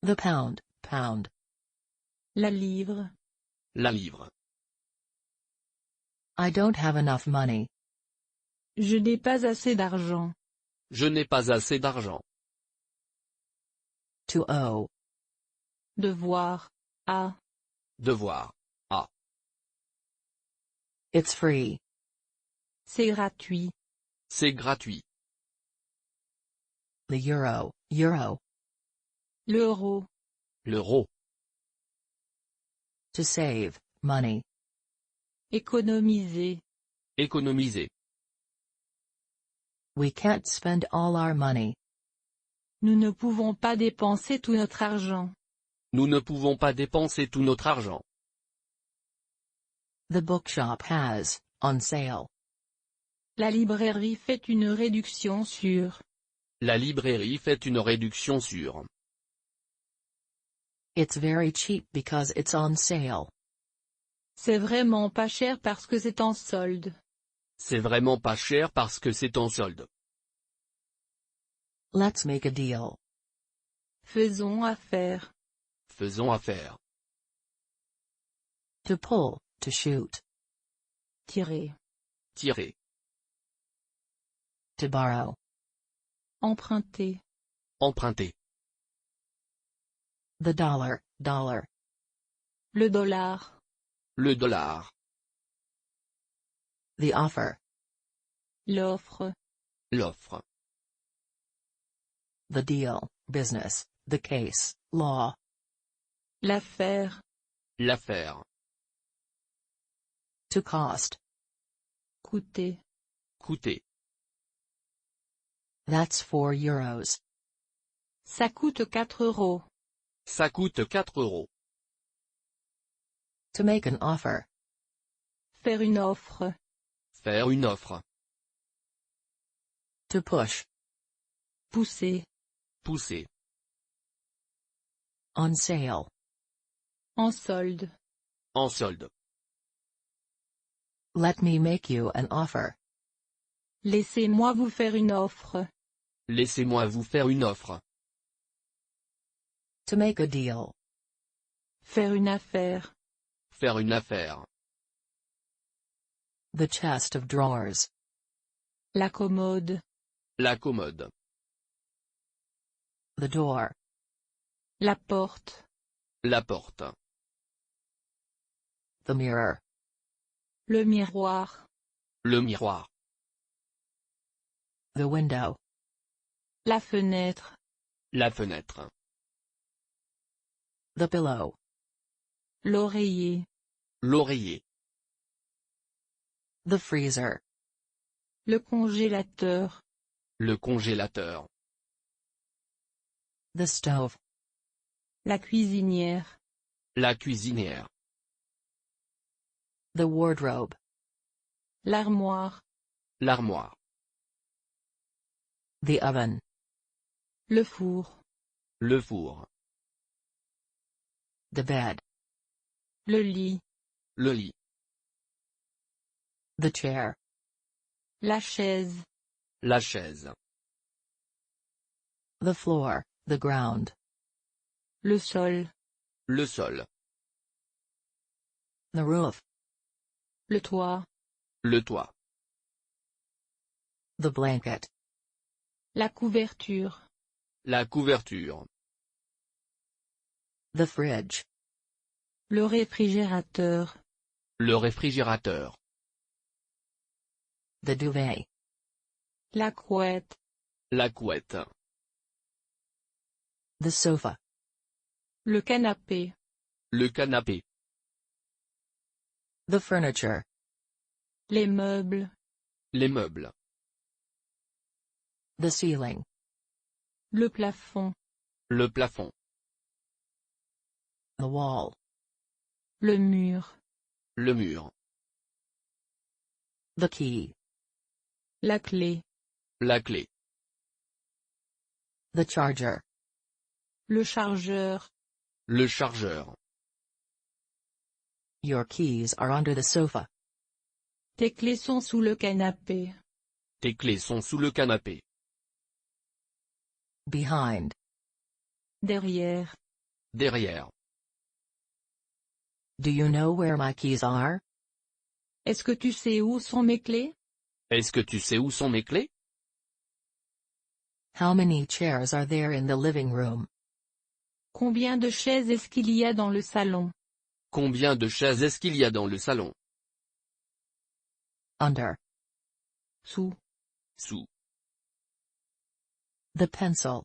The pound, pound. La livre. La livre. I don't have enough money. Je n'ai pas assez d'argent. Je n'ai pas assez d'argent. To owe. Devoir. À. Devoir. À. It's free. C'est gratuit. C'est gratuit. The euro, euro. L'euro. L'euro. To save, money. Économiser. Économiser. We can't spend all our money. Nous ne pouvons pas dépenser tout notre argent. Nous ne pouvons pas dépenser tout notre argent. The bookshop has, on sale. La librairie fait une réduction sur. La librairie fait une réduction sur. It's very cheap because it's on sale. C'est vraiment pas cher parce que c'est en solde. C'est vraiment pas cher parce que c'est en solde. Let's make a deal. Faisons affaire. Faisons affaire. To pull, to shoot. Tirer. Tirer. To borrow. Emprunter. Emprunter. The dollar, dollar. Le dollar. Le dollar. The offer. L'offre. L'offre. The deal, business, the case, law. L'affaire. L'affaire. To cost. Coûter. Coûter. That's 4 euros. Ça coûte 4 euros. Ça coûte 4 euros. To make an offer. Faire une offre. Faire une offre. To push. Pousser. Pousser. On sale. En solde. En solde. Let me make you an offer. Laissez-moi vous faire une offre. Laissez-moi vous faire une offre. To make a deal. Faire une affaire. Faire une affaire. The chest of drawers. La commode. La commode. The door. La porte. La porte. The mirror. Le miroir. Le miroir. The window. La fenêtre. La fenêtre. The pillow. L'oreiller. L'oreiller. The freezer. Le congélateur. Le congélateur. The stove. La cuisinière. La cuisinière. The wardrobe. L'armoire. L'armoire. The oven. Le four. Le four. The bed. Le lit. Le lit. The chair. La chaise. La chaise. The floor, the ground. Le sol. Le sol. The roof. Le toit. Le toit. The blanket. La couverture. La couverture. The fridge. Le réfrigérateur. Le réfrigérateur. The duvet. La couette. La couette. The sofa. Le canapé. Le canapé. The furniture. Les meubles. Les meubles. The ceiling. Le plafond. Le plafond. The wall. Le mur. Le mur. The key. La clé. La clé. The charger. Le chargeur. Le chargeur. Your keys are under the sofa. Tes clés sont sous le canapé. Tes clés sont sous le canapé. Behind. Derrière. Derrière. Do you know where my keys are? Est-ce que tu sais où sont mes clés? Est-ce que tu sais où sont mes clés? How many chairs are there in the living room? Combien de chaises est-ce qu'il y a dans le salon? Combien de chaises est-ce qu'il y a dans le salon? Under. Sous. Sous. The pencil.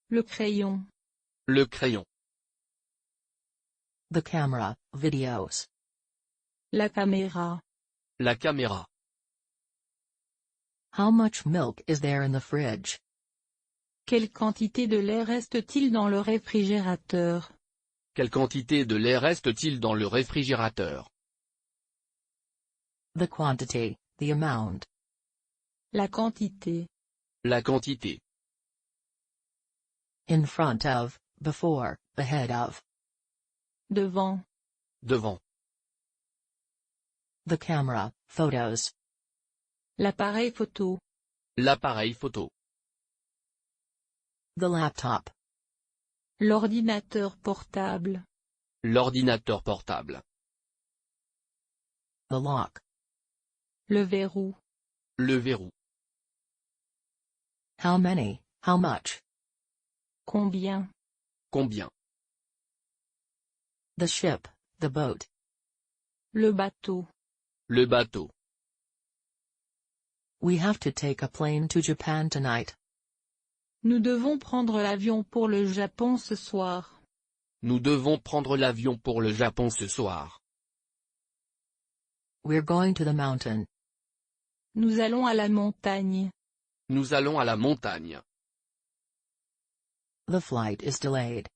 Le crayon. Le crayon. The camera, videos. La caméra. La caméra. How much milk is there in the fridge? Quelle quantité de lait reste-t-il dans le réfrigérateur? Quelle quantité de lait reste-t-il dans le réfrigérateur? The quantity, the amount. La quantité. La quantité. In front of, before, ahead of. Devant. Devant. The camera, photos. L'appareil photo. L'appareil photo. The laptop. L'ordinateur portable. L'ordinateur portable. The lock. Le verrou. Le verrou. How many, how much? Combien? Combien? The ship, the boat. Le bateau. Le bateau. We have to take a plane to Japan tonight. Nous devons prendre l'avion pour le Japon ce soir. Nous devons prendre l'avion pour le Japon ce soir. We're going to the mountain. Nous allons à la montagne. Nous allons à la montagne. The flight is delayed.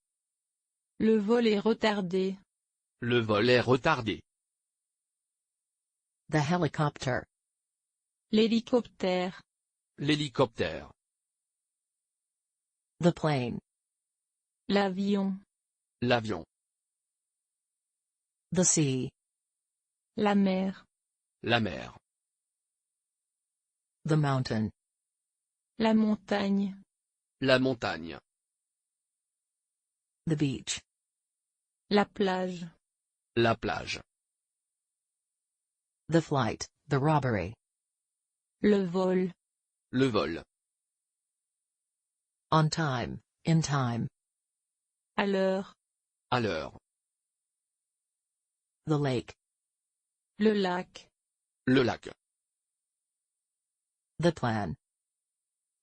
Le vol est retardé. Le vol est retardé. The helicopter. L'hélicoptère. L'hélicoptère. The plane. L'avion. L'avion. The sea. La mer. La mer. The mountain. La montagne. La montagne. The beach. La plage. La plage. The flight, the robbery. Le vol. Le vol. On time, in time. À l'heure. À l'heure. The lake. Le lac. Le lac. The plan.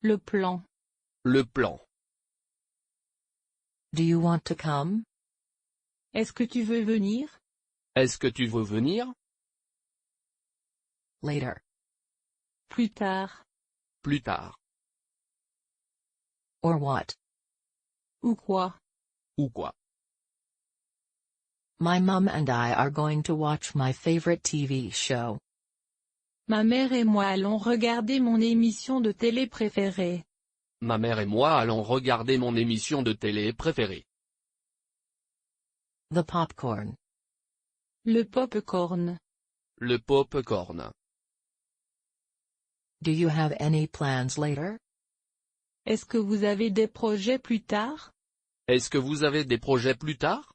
Le plan. Le plan. Do you want to come? Est-ce que tu veux venir? Est-ce que tu veux venir? Later. Plus tard. Plus tard. Or what? Ou quoi? Ou quoi? My mom and I are going to watch my favorite TV show. Ma mère et moi allons regarder mon émission de télé préférée. Ma mère et moi allons regarder mon émission de télé préférée. The popcorn. Le pop-corn. Le pop-corn. Do you have any plans later? Est-ce que vous avez des projets plus tard? Est-ce que vous avez des projets plus tard?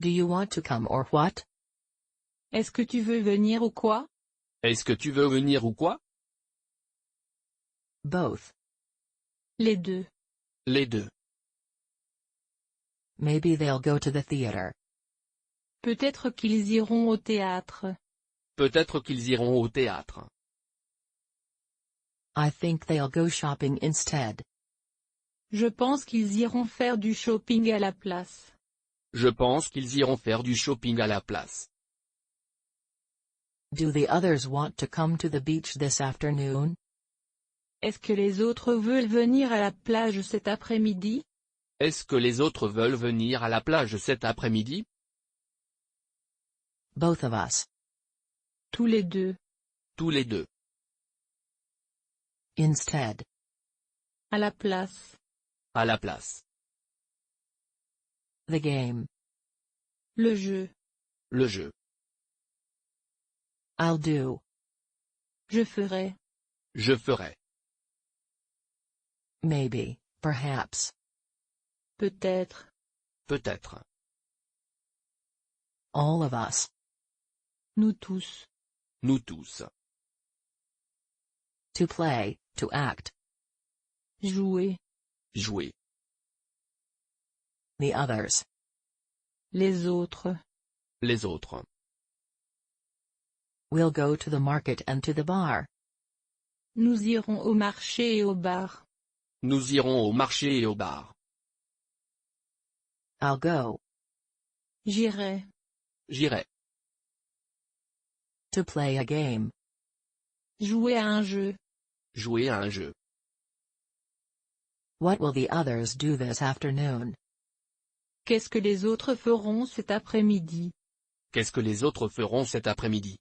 Do you want to come or what? Est-ce que tu veux venir ou quoi? Est-ce que tu veux venir ou quoi? Both. Les deux. Les deux. Maybe they'll go to the theater. Peut-être qu'ils iront au théâtre. Peut-être qu'ils iront au théâtre. I think they'll go shopping instead. Je pense qu'ils iront faire du shopping à la place. Je pense qu'ils iront faire du shopping à la place. Do the others want to come to the beach this afternoon? Est-ce que les autres veulent venir à la plage cet après-midi? Est-ce que les autres veulent venir à la plage cet après-midi? Both of us. Tous les deux. Tous les deux. Instead. À la place. À la place. The game. Le jeu. Le jeu. I'll do. Je ferai. Je ferai. Maybe, perhaps. Peut-être. Peut-être. All of us. Nous tous. Nous tous. To play, to act. Jouer. Jouer. The others. Les autres. Les autres. We'll go to the market and to the bar. Nous irons au marché et au bar. Nous irons au marché et au bar. I'll go. J'irai. J'irai. To play a game. Jouer à un jeu. Jouer à un jeu. What will the others do this afternoon? Qu'est-ce que les autres feront cet après-midi? Qu'est-ce que les autres feront cet après-midi?